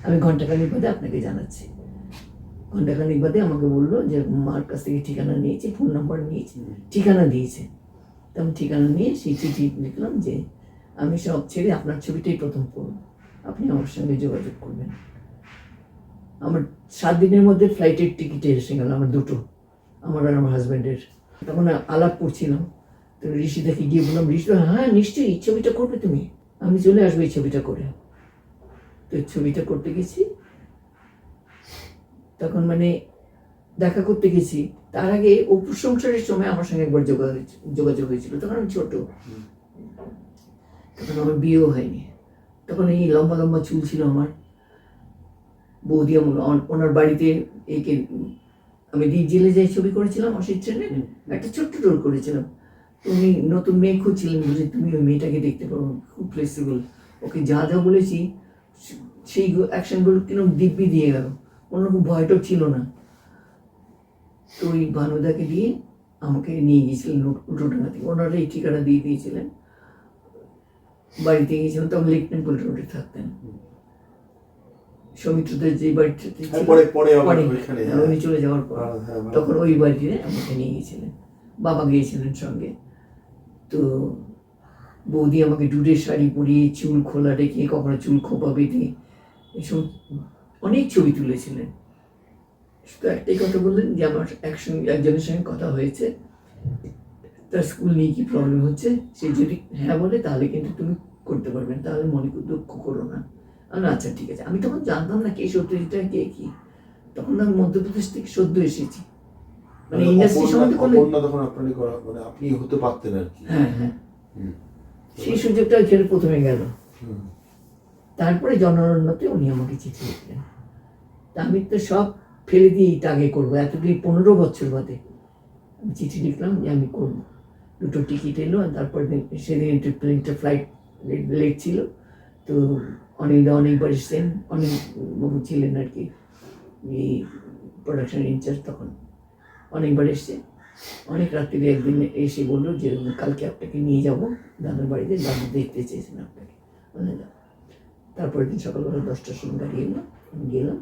আমি ঘন্টাখানিক বাদে আপনাকে জানাচ্ছি। ঘন্টাখানিক বাদে আমাকে বললো যে মার কাছ থেকে ঠিকানা নিয়েছি, ফোন নাম্বার নিয়েছি, ঠিকানা দিয়েছে। তো আমি ঠিকানা নিয়ে সেই চিঠি লিখলাম যে আমি সব ছেড়ে আপনার ছবিটাই প্রথম করব, আপনি আমার সঙ্গে যোগাযোগ করবেন। আমার 7 দিনের মধ্যে ফ্লাইটের টিকিট এসে গেল, আমার 2, আমার আর আমার হাজব্যান্ডের। তখন আলাপ করছিলাম, তো ঋষিদাকে গিয়ে বললাম, ঋষিদা হ্যাঁ নিশ্চয়ই এই ছবিটা করবে তুমি, আমি চলে আসবো এই ছবিটা করে। তো ছবিটা করতে গেছি, তখন মানে দেখা করতে গেছি, তার আগে অপুর সংসারের সময় আমার সঙ্গে একবার যোগাযোগ হয়েছিল, তখন আমি ছোট, তখন আমার বিয়েও হয়নি, তখন এই লম্বা লম্বা চুল ছিল আমার। বৌদি ওনার বাড়িতে একে আমি জেলে যাই ছবি করেছিলাম, অসিত ট্রেনে একটা ছোট্ট রোল করেছিলাম। উনি নতুন মেয়ে খুঁজছিলেন, বলে তুমি ওই মেয়েটাকে দেখতে পারো, খুব ফ্লেক্সিবল, ওকে যা যা বলেছি সেই অ্যাকশনগুলো কিরকম দিব্যি দিয়ে গেল, কোনোরকম ভয়টাও ছিল না। তো ওই ভানুদাকে দিয়ে আমাকে নিয়ে গিয়েছিলেন উল্টোডাঙ্গা থেকে, ওনারা এই ঠিকানা দিয়ে দিয়েছিলেন। বাড়িতে গিয়েছিলাম, তখন লেক টেম্পল রোডে থাকতেন সৌমিত্রদের যে বাড়িটাতে, উনি চলে যাওয়ার পর তখন ওই বাড়িতে আমাকে নিয়ে গিয়েছিলেন, বাবা গিয়েছিলেন সঙ্গে। তো বৌদি আমাকে ডুডের শাড়ি পরিয়ে, চুল খোলা রেখে, কখনো চুল খোপা বেঁধে, এসব অনেক ছবি তুলেছিলেন। শুধু একটাই কথা বললেন যে আমার একজনের সঙ্গে কথা হয়েছে, তার স্কুল নিয়ে কি প্রবলেম হচ্ছে, সে যদি হ্যাঁ বলে তাহলে কিন্তু তুমি করতে পারবেন, তাহলে মনে দুঃখ করো না। আচ্ছা ঠিক আছে। আমি তখন জানতাম না কে সত্যজিৎটা কে কি, তখন আমি মধ্যপ্রদেশ থেকে সদ্য এসেছি, মানে ইন্ডাস্ট্রি সম্বন্ধে মানে আপনি হতে পারতেন আর কি। হ্যাঁ হ্যাঁ, সেই সুযোগটা ওইখানে প্রথমে গেল। তারপরে জনরণ্যতে উনি আমাকে চিঠি লিখলেন, তা আমি তো সব ফেলে দিয়ে এটা আগে করবো, এতদিন 15 বছর বাদে আমি চিঠি লিখলাম যে আমি করবো। দুটো টিকিট এলো, আর তারপর সেদিন প্লেনটা ফ্লাইট লেট ছিল। তো অনেকবার এসছেন, অনেক বাবু ছিলেন আর কি, এই প্রোডাকশন ইনচার্জ, তখন অনেকবার এসছে। অনেক রাত্রিরে একদিন এসে বললো যে কালকে আপনাকে নিয়ে যাব দাদার বাড়িতে, দাদা দেখতে চেয়েছেন আপনাকে। তারপরের দিন সকালবেলা 10টার সময় গাড়ি এলো, গেলাম।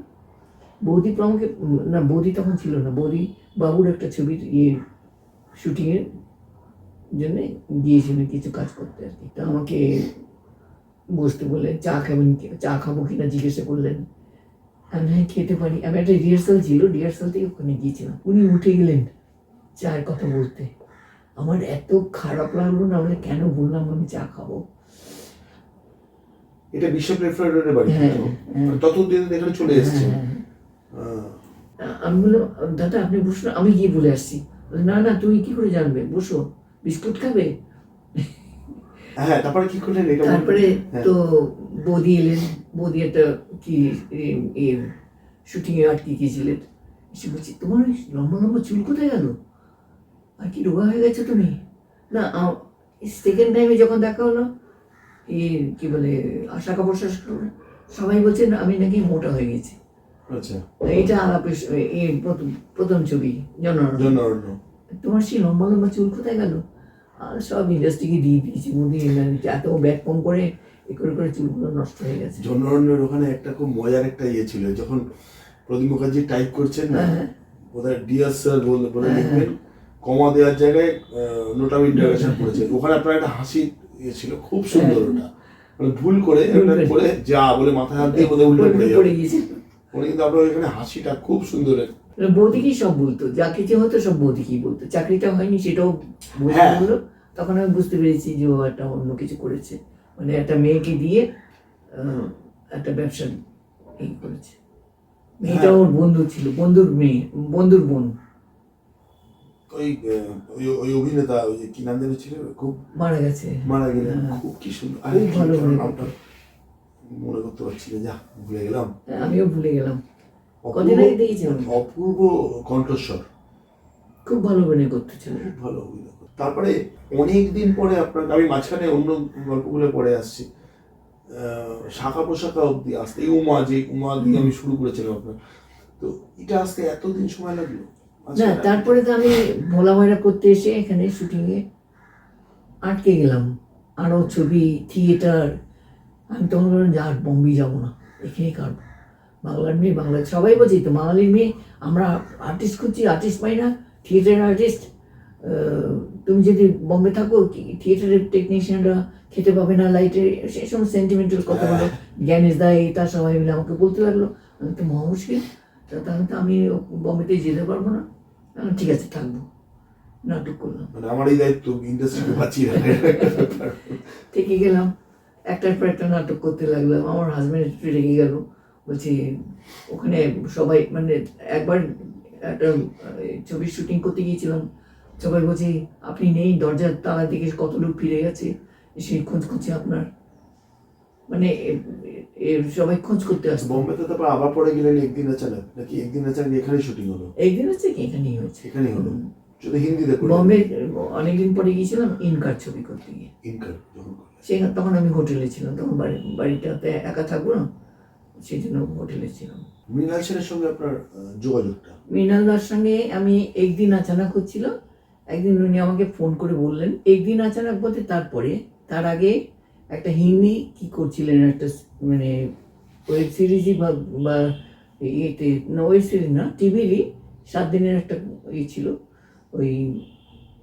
বৌদি আমাকে, না বৌদি তখন ছিল না, বৌদি বাবুর একটা ছবির শুটিংয়ের জন্য গিয়েছিলেন কিছু কাজ করতে আর কি। তা আমাকে বসতে বললেন, চা খাবো কিনা জিজ্ঞাসা করলেন। আমি হ্যাঁ খেতে পারি। আমি একটা রিহার্সাল ছিল, রিহার্সাল থেকে ওখানে গিয়েছিলাম। উনি উঠে গেলেন চায়ের কথা বলতে। আমার এত খারাপ লাগলো না, বলে কেন বললাম আমি চা খাবো। এটা বিশপ রেফ্রিজারেটরের বাড়ি, ততদিন এখানে চলে এসেছে। আমি বললাম, দাদা আপনি বসুন, আমি গিয়ে বলে আসছি। না না, তুমি কি করে জানবে, বসো, বিস্কুট খাবে। হ্যাঁ, তারপরে কি করলেন? তারপরে তো বৌদি এলেন, বৌদি একটা কি শুটিং এ আটকে গিয়েছিলেন। এসে বলছি, তোমার লম্বা লম্বা চুল কোথায় গেল, আর কি রোগা হয়ে গেছে তুমি? না, সেকেন্ড টাইমে যখন দেখা হলো, কি বলে শাখা প্রশ্বাস, সবাই বলছেন আমি নাকি মোটা হয়ে গেছি। আচ্ছা, এটা প্রথম ছবি জনরণ্য। তোমার সেই লম্বা লম্বা চুল কোথায় গেল? আর সব ইন্ডাস্ট্রিকে দিয়ে দিয়েছি, মোদি এত ব্যাগ কম করে করে চুলগুলো নষ্ট হয়ে গেছে। জনরণ্যের ওখানে একটা খুব মজার একটা ছিল, যখন প্রদীপ মুখার্জি টাইপ করছেন না, বোধহয় ডিয়ার স্যার বলে লিখবেন, কমা দেওয়ার জায়গায় নোট অফ ইন্টারোগেশন করেছেন। ওখানে আপনার একটা হাসি ছিল, খুব সুন্দর। ওটা মানে ভুল করে যা বলে মাথায় হাত দিয়ে বোধহয় উল্টো পড়ে গিয়েছে। কিন্তু আপনার এখানে হাসিটা খুব সুন্দর। বৌদিকেই সব বলতো, যা কিছু হতো সব বৌদিকেই বলতো। চাকরিটা হয়নি সেটাও বললো। তখন আমি বুঝতে পেরেছি যে ও একটা অন্য কিছু করেছে, মানে একটা মেয়েকে দিয়ে একটা ব্যবসা করেছে। মেয়েটা ওর বন্ধু ছিল, বন্ধুর মেয়ে, বন্ধুর বোন। ওই অভিনেতা ওই কি নাম যেন ছিল, খুব মারা গেলেন। খুব কি সুন্দর, খুব ভালো মনে করতে পারছি না, যা ভুলে গেলাম। আমিও ভুলে গেলাম। কদিন আগে দেখেছিলাম। অপূর্ব কণ্ঠস্বর, খুব ভালো অভিনয় করতেছিল, খুব ভালো অভিনয়। তারপরে অনেকদিন পরে আপনার, আমি মাঝখানে অন্য গল্পগুলো পরে আসছি, শাখা পোশাকা অব্দি আসতে, উমা দিয়ে আমি শুরু করেছিলাম আপনার, তো এটা আসতে এতদিন সময় লাগলো না। তারপরে তো আমি ভোলা ময়রা করতে এসে এখানে শুটিংয়ে আটকে গেলাম। আরও ছবি, থিয়েটার। আমি তখন বললাম যে আর বম্বে যাবো না, এখানেই কাটবো। বাংলার মেয়ে, বাংলা সবাই বলছি তো, বাঙালির মেয়ে, আমরা আর্টিস্ট খুঁজছি, আর্টিস্ট পাই না, থিয়েটার আর্টিস্ট। তুমি যদি বম্বে থাকো, থিয়েটারের টেকনিশিয়ানরা খেতে পাবে না, লাইটের, সেই সময় সেন্টিমেন্টাল কথা বলো, জ্ঞানেশ দা এটা সবাই মিলে আমাকে বলতে লাগলো। আমি তো মহা মুশকিল, তাহলে তো আমি বম্বেতে যেতে পারবো না। ঠিক আছে, থাকবো। নাটক করলাম, মানে আমার এই দায়িত্ব ইন্ডাস্ট্রিকে বাঁচিয়ে থেকে গেলাম, একটার পর একটা নাটক করতে লাগলাম। আমার হাজব্যান্ড একটু রেগে গেল, বলছি ওখানে সবাই, মানে একবার একটা ছবির শুটিং করতে গিয়েছিলাম, সবাই বলছি আপনি নেই, দরজার তালা দিকে কত লোক ফিরে গেছে, সেই খোঁজ করছে আপনার, মানে সবাই খোঁজ করতে আসছে। বোম্বেতে তারপর আবার পরে গেলেন একদিন আচানক, নাকি একদিন আচানক এখানেই শুটিং হলো? একদিন আছে কি এখানেই হয়েছে, এখানেই হলো, শুধু হিন্দিতে। বম্বে অনেকদিন পরে গিয়েছিলাম ইনকার ছবি করতে গিয়ে। ইনকার সেখানে তখন আমি হোটেলে ছিলাম, তখন বাড়িটাতে একা থাকবো না, সেই জন্য হোটেলে ছিলাম। মৃণাল সেনের সঙ্গে আপনার যোগাযোগটা? মৃণাল দার সঙ্গে আমি একদিন আচানক হচ্ছিল, একদিন উনি আমাকে ফোন করে বললেন, একদিন আচানক বলতে তারপরে, তার আগে একটা হিন্দি কি করছিলেন, একটা মানে ওয়েব সিরিজই বা ইয়েতে, না ওয়েব সিরিজ না, টিভিরই 7 দিনের একটা ছিল, ওই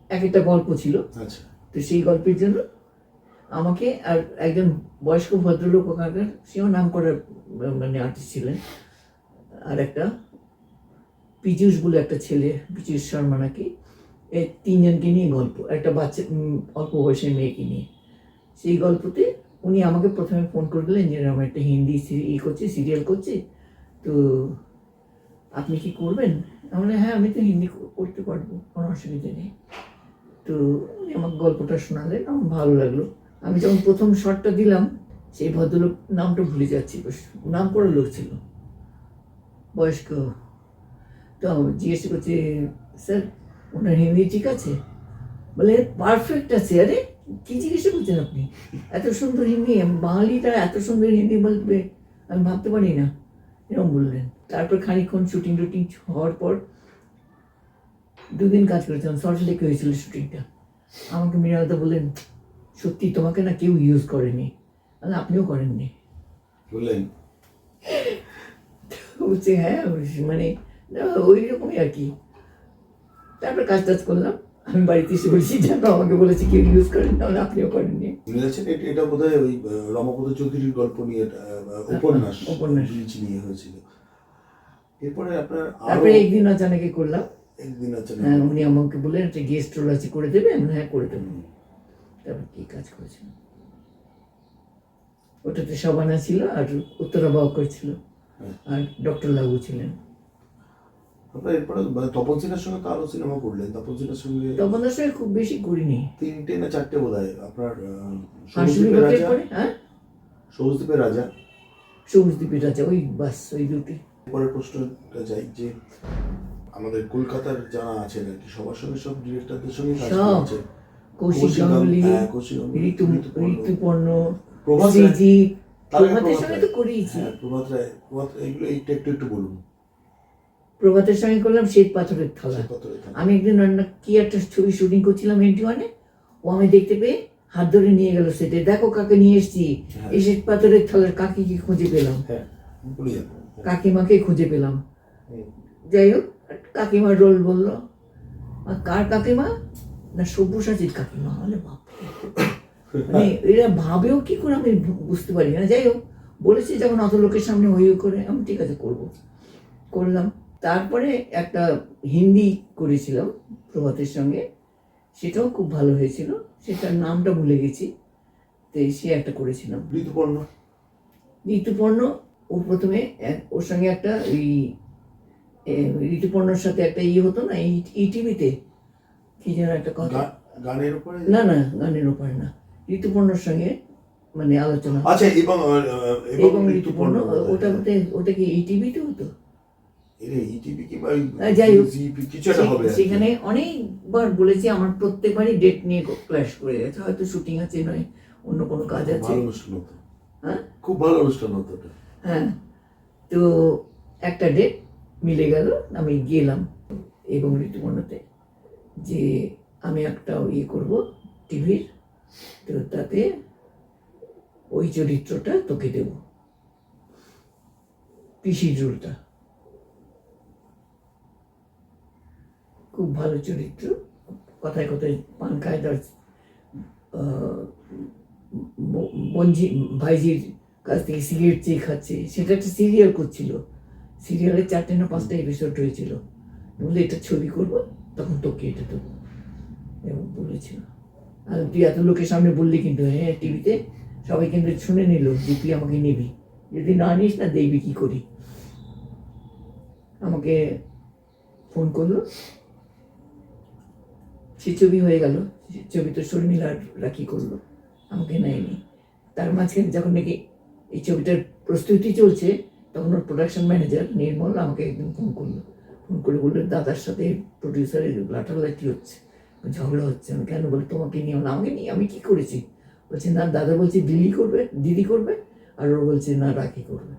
একটা গল্প ছিল। আচ্ছা, তো সেই গল্পের জন্য আমাকে আর একজন বয়স্ক ভদ্রলোক, ওখানকার সেও নাম করার মানে আর্টিস্ট ছিলেন, আর একটা পীযূষ বলে একটা ছেলে, পীযূষ শর্মা নাকি, এই 3 জনকে নিয়ে গল্প, একটা বাচ্চা অল্প বয়সের মেয়েকে নিয়ে। সেই গল্পতে উনি আমাকে প্রথমে ফোন করে দিলেন যে আমার একটা হিন্দি সিরিয়াল করছি, তো আপনি কি করবেন? আমি হ্যাঁ, আমি তো হিন্দি করতে পারবো, কোনো অসুবিধা নেই। তো উনি আমার গল্পটা শোনালেন, আমার ভালো লাগলো। আমি যখন প্রথম শটটা দিলাম, সেই ভদ্রলোক, নামটা ভুলে যাচ্ছি, নাম করা লোক ছিল, বয়স্ক, তো জিজ্ঞেস করছে স্যার ওনার হিন্দি ঠিক আছে? বলে পারফেক্ট আছে। আরে কি জিজ্ঞেস করছেন আপনি? এত সুন্দর হিন্দি, বাঙালিটা এত সুন্দর হিন্দি বলবে আমি ভাবতে পারি না, এরকম বললেন। তারপর খানিকক্ষণ শুটিং টুটিং হওয়ার পর 2 দিন কাজ করেছিলাম, সল্ট লেকে হয়েছিল শুটিংটা। আমাকে মৃণালদা বললেন, সত্যি তোমাকে না কেউ ইউজ করেনি, আর আপনিও করেননি। বললেন বলছে হ্যাঁ, মানে ওই রকমই আর কি। তারপর কাজ টাজ করলাম, আমি বাড়িতে এসে বলছি জানো আমাকে বলেছে কেউ ইউজ করেন, তাহলে আপনিও করেননি। মনে আছে এটা বোধহয় ওই রমাপদ চৌধুরীর গল্প নিয়ে উপন্যাস উপন্যাস। বীজ নিয়ে হয়েছিল। এরপরে আপনার আরো তারপরে একদিন অচানকে করলাম, একদিন আছে হ্যাঁ, উনি আমাকে বললেন একটা গেস্ট রোল আছে করে দেবে, আমি হ্যাঁ করে দেবো। তারপর কি কাজ করেছিলাম, ওটাতে শবানা ছিল আর উত্তরা বাউকর ছিল আর ডক্টর লাগু ছিলেন। আপনার এরপরে তপন সিনহার সঙ্গে তো আরো সিনেমা করলেন। তপন সিনহার সঙ্গে তপনদার সঙ্গে খুব বেশি করিনি। 3টে না 4টে বোধ হয়। আপনার হাসুলি সবুজদ্বীপের বাকের রাজা, পরে, হ্যাঁ, সবুজদ্বীপের রাজা। সবুজ দ্বীপের আছে, ওই বাস ওই দুটি। পরের প্রশ্নটা যাই যে আমাদের কলকাতার যারা আছেন আর কি সবার সঙ্গে সব ডিরেক্টরদের সঙ্গে কাজ সব। করেছে। কৌশিক গাঙ্গুলি, কৌশিক গাঙ্গুলি, ঋতুপর্ণ, প্রভাত রায়। সৃজিৎ, তার আগে প্রভাতের প্রভাত সঙ্গে রায়। তো করিয়েছি। হ্যাঁ, প্রভাত রায় এগুলো একটু বলুন। প্রভাতের সঙ্গে করলাম শ্বেত পাথরের থালা। শ্বেতপাথরের থালা। আমি একদিন কি একটা ছবি শুটিং করছিলাম NT1-এ, ও আমি দেখতে পেয়ে হাত ধরে নিয়ে গেল সেটে, দেখো কাকে নিয়ে এসেছি, হ্যাঁ। এই শ্বেত পাথরের থালার কাকিকে খুঁজে পেলাম, হ্যাঁ, বলে যান। কাকিমাকে খুঁজে পেলাম। হুম। যাই হোক, কাকিমার রোল বললো, আর কার কাকিমা না সব্যসাচীর কাকিমা। মানে বাপরে, মানে এরা ভাবেও কি করে আমি বুঝতে পারি না। যাই হোক, বলেছি যখন অত লোকের সামনে হই হই করে, আমি ঠিক আছে করবো, করলাম। তারপরে একটা হিন্দি করেছিলাম প্রভাতের সঙ্গে, সেটাও খুব ভালো হয়েছিল, সেটার নামটা ভুলে গেছি। তো সে একটা করেছিলাম ঋতুপর্ণ। ঋতুপর্ণ। ও প্রথমে ওর সঙ্গে একটা ওই ঋতুপর্ণর সাথে একটা হতো না ETV-তে, কি যেন একটা কথা, গানের উপরে না না গানের ওপরে না, ঋতুপর্ণর সঙ্গে মানে আলোচনা। আচ্ছা, এবং ঋতুপর্ণ, ওটা কি ETV-তে হতো? ইটিভি কিংবা যাই হোক, কিছু একটা হবে। সেখানে অনেকবার বলেছি, আমার প্রত্যেকবারই ডেট নিয়ে ক্ল্যাশ করে গেছে, হয়তো শুটিং আছে, নয় অন্য কোনো কাজ আছে। ভালো অনুষ্ঠান হতো, হ্যাঁ খুব ভালো অনুষ্ঠান হতো ওটা। হ্যাঁ, তো একটা ডেট মিলে গেল, আমি গেলাম এবং ঋতুপর্ণতে, যে আমি একটা করবো টিভির, তো তাতে ওই চরিত্রটা তোকে দেব, পিসির রোলটা। খুব ভালো চরিত্র, কথায় কথায় পান খায়, তার ভাইজির কাছ থেকে সিগারেট চেয়ে খাচ্ছে। সেটা একটা সিরিয়াল করছিল, সিরিয়ালের 4টে না 5টা এপিসোড হয়েছিল। বলে এটা ছবি করবো, তখন তোকে এটা দেবো এবং বলেছিল। আর তুই এত লোকের সামনে বললি কিন্তু, হ্যাঁ টিভিতে সবাই কিন্তু শুনে নিল যে তুই আমাকে নিবি, যদি না নিস না দেখবি কি করি। আমাকে ফোন করলো, সে ছবি হয়ে গেল, ছবি তো শর্মিলা রাখি করলো, আমাকে নেয়নি। তার মাঝখানে যখন নাকি এই ছবিটার প্রস্তুতি চলছে, তখন ওর প্রোডাকশন ম্যানেজার নির্মল আমাকে একদিন ফোন করলো, ফোন করে বললো দাদার সাথে প্রডিউসারের লাঠালাঠি হচ্ছে, ঝগড়া হচ্ছে। আমি কেন? বলে তোমাকে নিয়ে, আমাকে নিয়ে আমি কি করেছি? বলছে না, দাদা বলছে দিদি করবে, আর ও বলছে না রাখি করবে।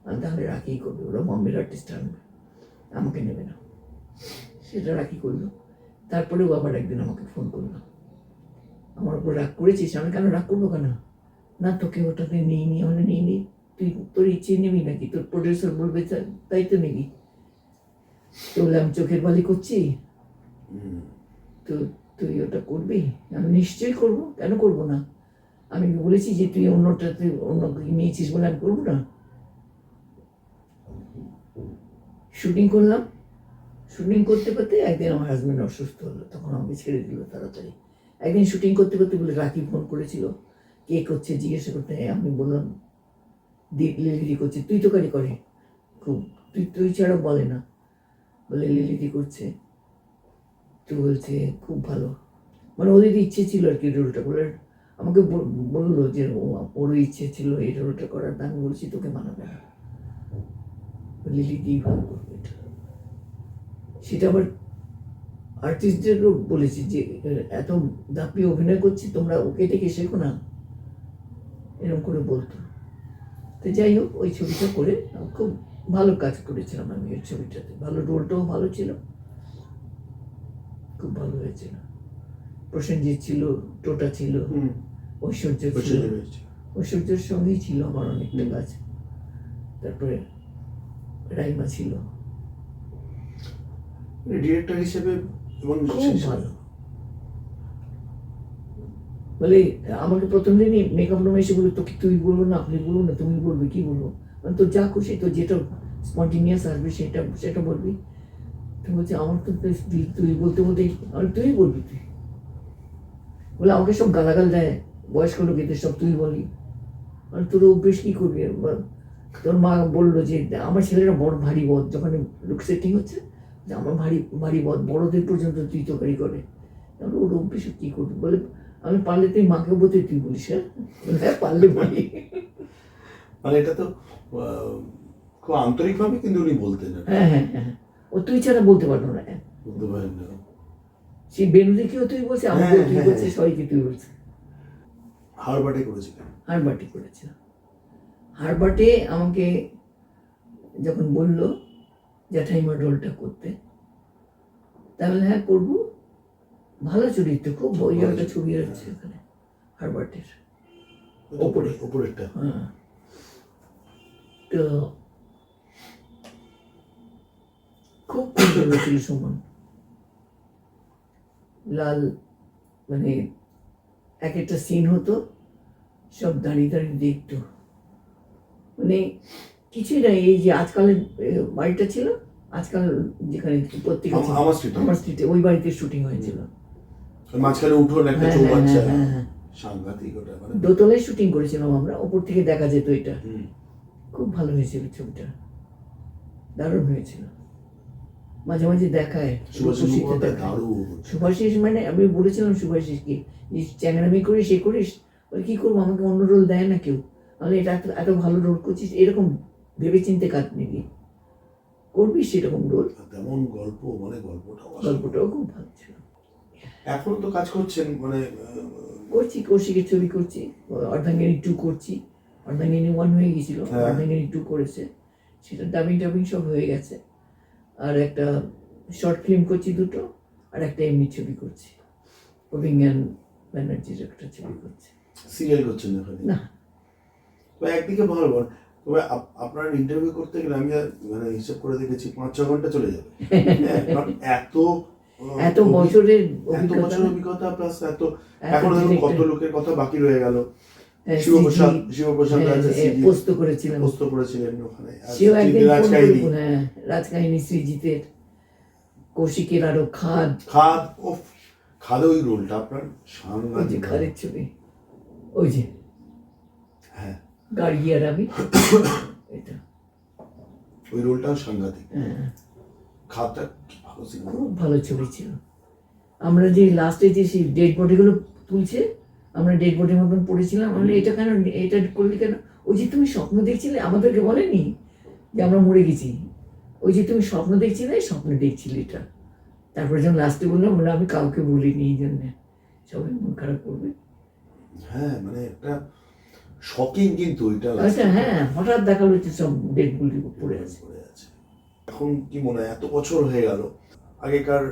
আমি তাহলে রাখিই করবে, ওরা বম্বের আর্টিস্ট আনবে, আমাকে নেবে না। সেটা রাখি করলো। তারপরেও আবার একদিন আমাকে ফোন করলো, আমার উপর রাগ করেছিস? আমি কেন রাগ করবো কেন? না তোকে ওটাতে নিইনি, মানে নিইনি, তুই তোর ইচ্ছে নিবি নাকি? তোর প্রডিউসার বলবে তাই তো নিবি। তো বলে আমি চোখের বালি করছি, তো তুই ওটা করবি? আমি নিশ্চয়ই করবো, কেন করবো না? আমি বলেছি যে তুই অন্যটাতে অন্য নিয়েছিস বলে আমি করবো না। শুটিং করলাম, শুটিং করতে করতে একদিন আমার হাজব্যান্ড অসুস্থ হলো, তখন আমাকে ছেড়ে দিল তাড়াতাড়ি। একদিন শুটিং করতে করতে বলে রাখি ফোন করেছিল, কে করছে জিজ্ঞাসা করতে। আমি বললাম লিলিদি করছে। তুই তো কারি করে খুব, তুই ছাড়াও বলে না, বলে লিলিদি করছে। তো বলছে খুব ভালো, মানে ওদের ইচ্ছে ছিল আর কি রোলটা। বলে আমাকে বললো যে ওরও ইচ্ছে ছিল এই রোলটা করার। আমি বলছি তোকে মানাবে না, লিলিদি ভালো করবে এটা। সেটা আবার আর্টিস্টদেরও বলেছি যে এত দাপিয়ে অভিনয় করছি, তোমরা ওকে থেকে শেখো না, এরকম করে বলতো। তো যাই হোক, ওই ছবিটা করে খুব ভালো কাজ করেছিলাম আমি ওই ছবিটাতে, ভালো রোলটাও ভালো ছিল, খুব ভালো হয়েছিল। প্রসেনজিৎ ছিল, টোটা ছিল, ঐশ্বর্য ছিল, ঐশ্বর্যের সঙ্গেই ছিল আমার অনেকটা কাজ। তারপরে রাইমা ছিল, ডিরেক্টর হিসেবে এবং খুব ভালো। বলে আমাকে প্রথম দিনই মেকআপ রুমে এসে বলে, তোকে তুই বলবো না, আপনি বলবো না, তুমি বলবে, কি বলবো? মানে তোর যা খুশি, তো যেটা স্পন্টিনিয়াস আসবে সেটা সেটা বলবি। তুমি বলছে আমার তো তুই বলতে বলতে, আমি তুই বলবি, তুই বলে আমাকে সব গালাগাল দেয় বয়স্ক লোকেদের, সব তুই বলি। মানে তোর অভ্যেস কি করবি? তোর মা বললো যে আমার ছেলেরা বড় ভারী বদ, যখন লুক সেটিং হচ্ছে, যে আমার ভারী ভারী বদ, বড়দের পর্যন্ত তুই তৈরি করে, ওর অভ্যেস কি করবি? বলে আমি পারলে তুই মাকে বলতে তুই বলিস। হ্যাঁ পারলে বলি। মানে এটা তো খুব আন্তরিকভাবে কিন্তু উনি বলতেন। হ্যাঁ হ্যাঁ হ্যাঁ, ও তুই ছাড়া বলতে পারলো না। বলতে পারেন না, সেই বেনুদিকেও তুই বলছে, আমাকেও তুই বলছে, সবাইকে তুই বলছে। হারবার্টে করেছিলেন? হারবার্টে করেছিলাম। হারবার্টে আমাকে যখন বললো জ্যাঠাইমা রোলটা করতে, তাহলে হ্যাঁ করবো, ভালো চরিত্র, খুব ওই একটা ছবি আছে ওখানে হারবার্টের ওপরেরটা। হ্যাঁ, তো খুব ভালো ছিল সুমন। লাল, মানে এক একটা সিন হতো, সব দাঁড়িয়ে দাঁড়িয়ে দেখতো, মানে কিছুই না। এই যে আজকালের বাড়িটা ছিল, আজকাল যেখানে পত্রিকা ছিল, আমার স্ট্রিটে, ওই বাড়িতে শুটিং হয়েছিল। মাঝখানে উঠোন একটা চৌবাচ্চা, সাংঘাতিক ওটা। মানে দোতলায় শুটিং করেছিলাম আমরা, ওপর থেকে দেখা যেত এটা। খুব ভালো হয়েছিল ছবিটা, দারুণ হয়েছিল। মাঝে মাঝে দেখায় সুভাষিস, মানে আমি বলেছিলাম সুভাষিসকে, চ্যাংরামি করিস, এ করিস, বলে কি করবো, আমাকে অন্য রোল দেয় না কেউ, তাহলে এটা এত ভালো রোল করছিস, এরকম ভেবে চিনতে কাজ নিবি, করবি সেরকম রোল। তেমন গল্প, মানে গল্পটাও খুব ভালো ছিল। এখন তো কাজ করছেন, মানে করছি, কৌশিকের ছবি করছি, অর্ধাঙ্গিনী 2 করছি। অর্ধাঙ্গিনী 1 হয়ে গেছিল, অর্ধাঙ্গিনী 2 করেছে, সেটা ডাবিং সব হয়ে গেছে। আর একটা শর্ট ফিল্ম করছি 2টো, আর একটা এমনি ছবি করছি, অভিজ্ঞান ব্যানার্জির একটা ছবি করছি। সিরিয়াল করছেন না? তো একদিকে ভালো, তবে আপনার ইন্টারভিউ করতে গেলে আমি মানে হিসাব করে দেখেছি 5-6 ঘন্টা চলে যাবে। এত বছরের অভিজ্ঞতা প্লাস এখন দেখুন কত লোকের কথা বাকি রয়ে গেল। শিবপ্রসাদ পোস্ত করেছিলেন ওখানে, রাজকাহিনী শ্রীজিতের, কৌশিকের আরো খাদ ওই রোলটা আপনার সাংঘাতিক। খাদের ছবি, ওই যে হ্যাঁ গাড়ি আর আমি, এটা ওই রোলটাও সাংঘাতিক। খাদটা খুব ভালো ছবি ছিল। আমরা যে লাস্টে যে সেই ডেড বডিগুলো তুলছে, আমরা ডেড বডির মতন পড়েছিলাম, আমরা এটা কেন, এটা করলি কেন? ওই যে তুমি স্বপ্ন দেখছিলে, আমাদেরকে বলেনি যে আমরা মরে গেছি, ওই যে তুমি স্বপ্ন দেখছিলে, স্বপ্ন দেখছিলে এটা। তারপরে যখন লাস্টে বললাম, আমি কাউকে বলিনি, এই জন্যে সবাই মন খারাপ করবে। হ্যাঁ, মানে একটা শকিং, কিন্তু এটা আচ্ছা হ্যাঁ, হঠাৎ দেখালো যে সব ডেড বডি পড়ে আছে। এখন কি মনে হয়, এত বছর হয়ে গেল, আগেকার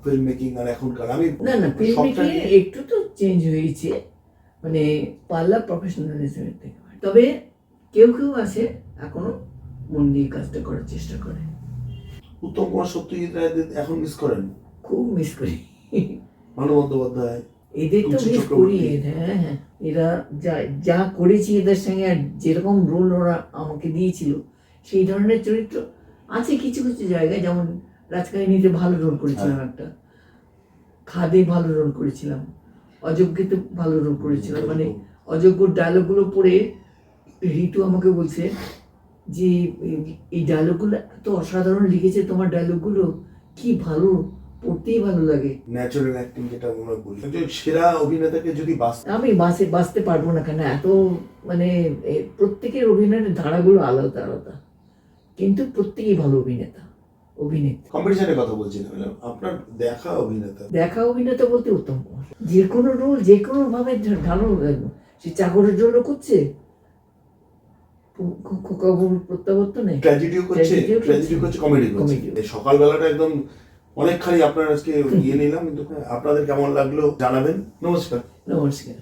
ফিল্ম মেকিং আর এখনকার, আমি না ফিল্ম মেকিং একটু তো চেঞ্জ হয়েছে, মানে পাল্লা প্রফেশনালিজমের থেকে। তবে কেউ আছে এখনো মন দিয়ে কাজটা করার চেষ্টা করে। উত্তম কুমার, সত্যজিৎ রায় এখন মিস করেন? খুব মিস করি। ভানু বন্দ্যোপাধ্যায়, এদের তো মিস করি। হ্যাঁ, এরা যা করেছি এদের সঙ্গে, আর যেরকম রোল ওরা আমাকে দিয়েছিল, সেই ধরনের চরিত্র আছে কিছু কিছু জায়গায়। যেমন রাজকাহিনীতে ভালো রোল করেছিলাম একটা, খাদে ভালো রোল করেছিলাম, অযোগ্যতে ভালো রোল করেছিলাম। মানে অযোগ্য ডায়লগগুলো পড়ে ঋতু আমাকে বলছে যে এই ডায়লগগুলো এত অসাধারণ লিখেছে, তোমার ডায়লগগুলো কি ভালো, পড়তেই ভালো লাগে। ন্যাচারাল অ্যাক্টিং যেটা আমরা বলি, সেরা অভিনেতাকে যদি আমি বাঁচতে পারবো না কেন, এত মানে প্রত্যেকের অভিনয়ের ধারাগুলো আলাদা আলাদা, কিন্তু প্রত্যেকেই ভালো অভিনেতা। অভিনেত্রী। কম্পিটিশনের কথা বলছিলাম, আপনার দেখা অভিনেতা। দেখা অভিনেতা বলতে উত্তম কুমার। যে কোনো রোল যে কোনো ভাবে ঢালো, সে চাকরের রোলও করছে, খোকাবুর প্রত্যাবর্তনে ট্র্যাজেডিও করছে, কমেডি করছে। এই সকালবেলাটা একদম অনেকখানি আপনার আজকে ইয়ে নিলাম, কিন্তু আপনাদের কেমন লাগলো জানাবেন। নমস্কার। নমস্কার।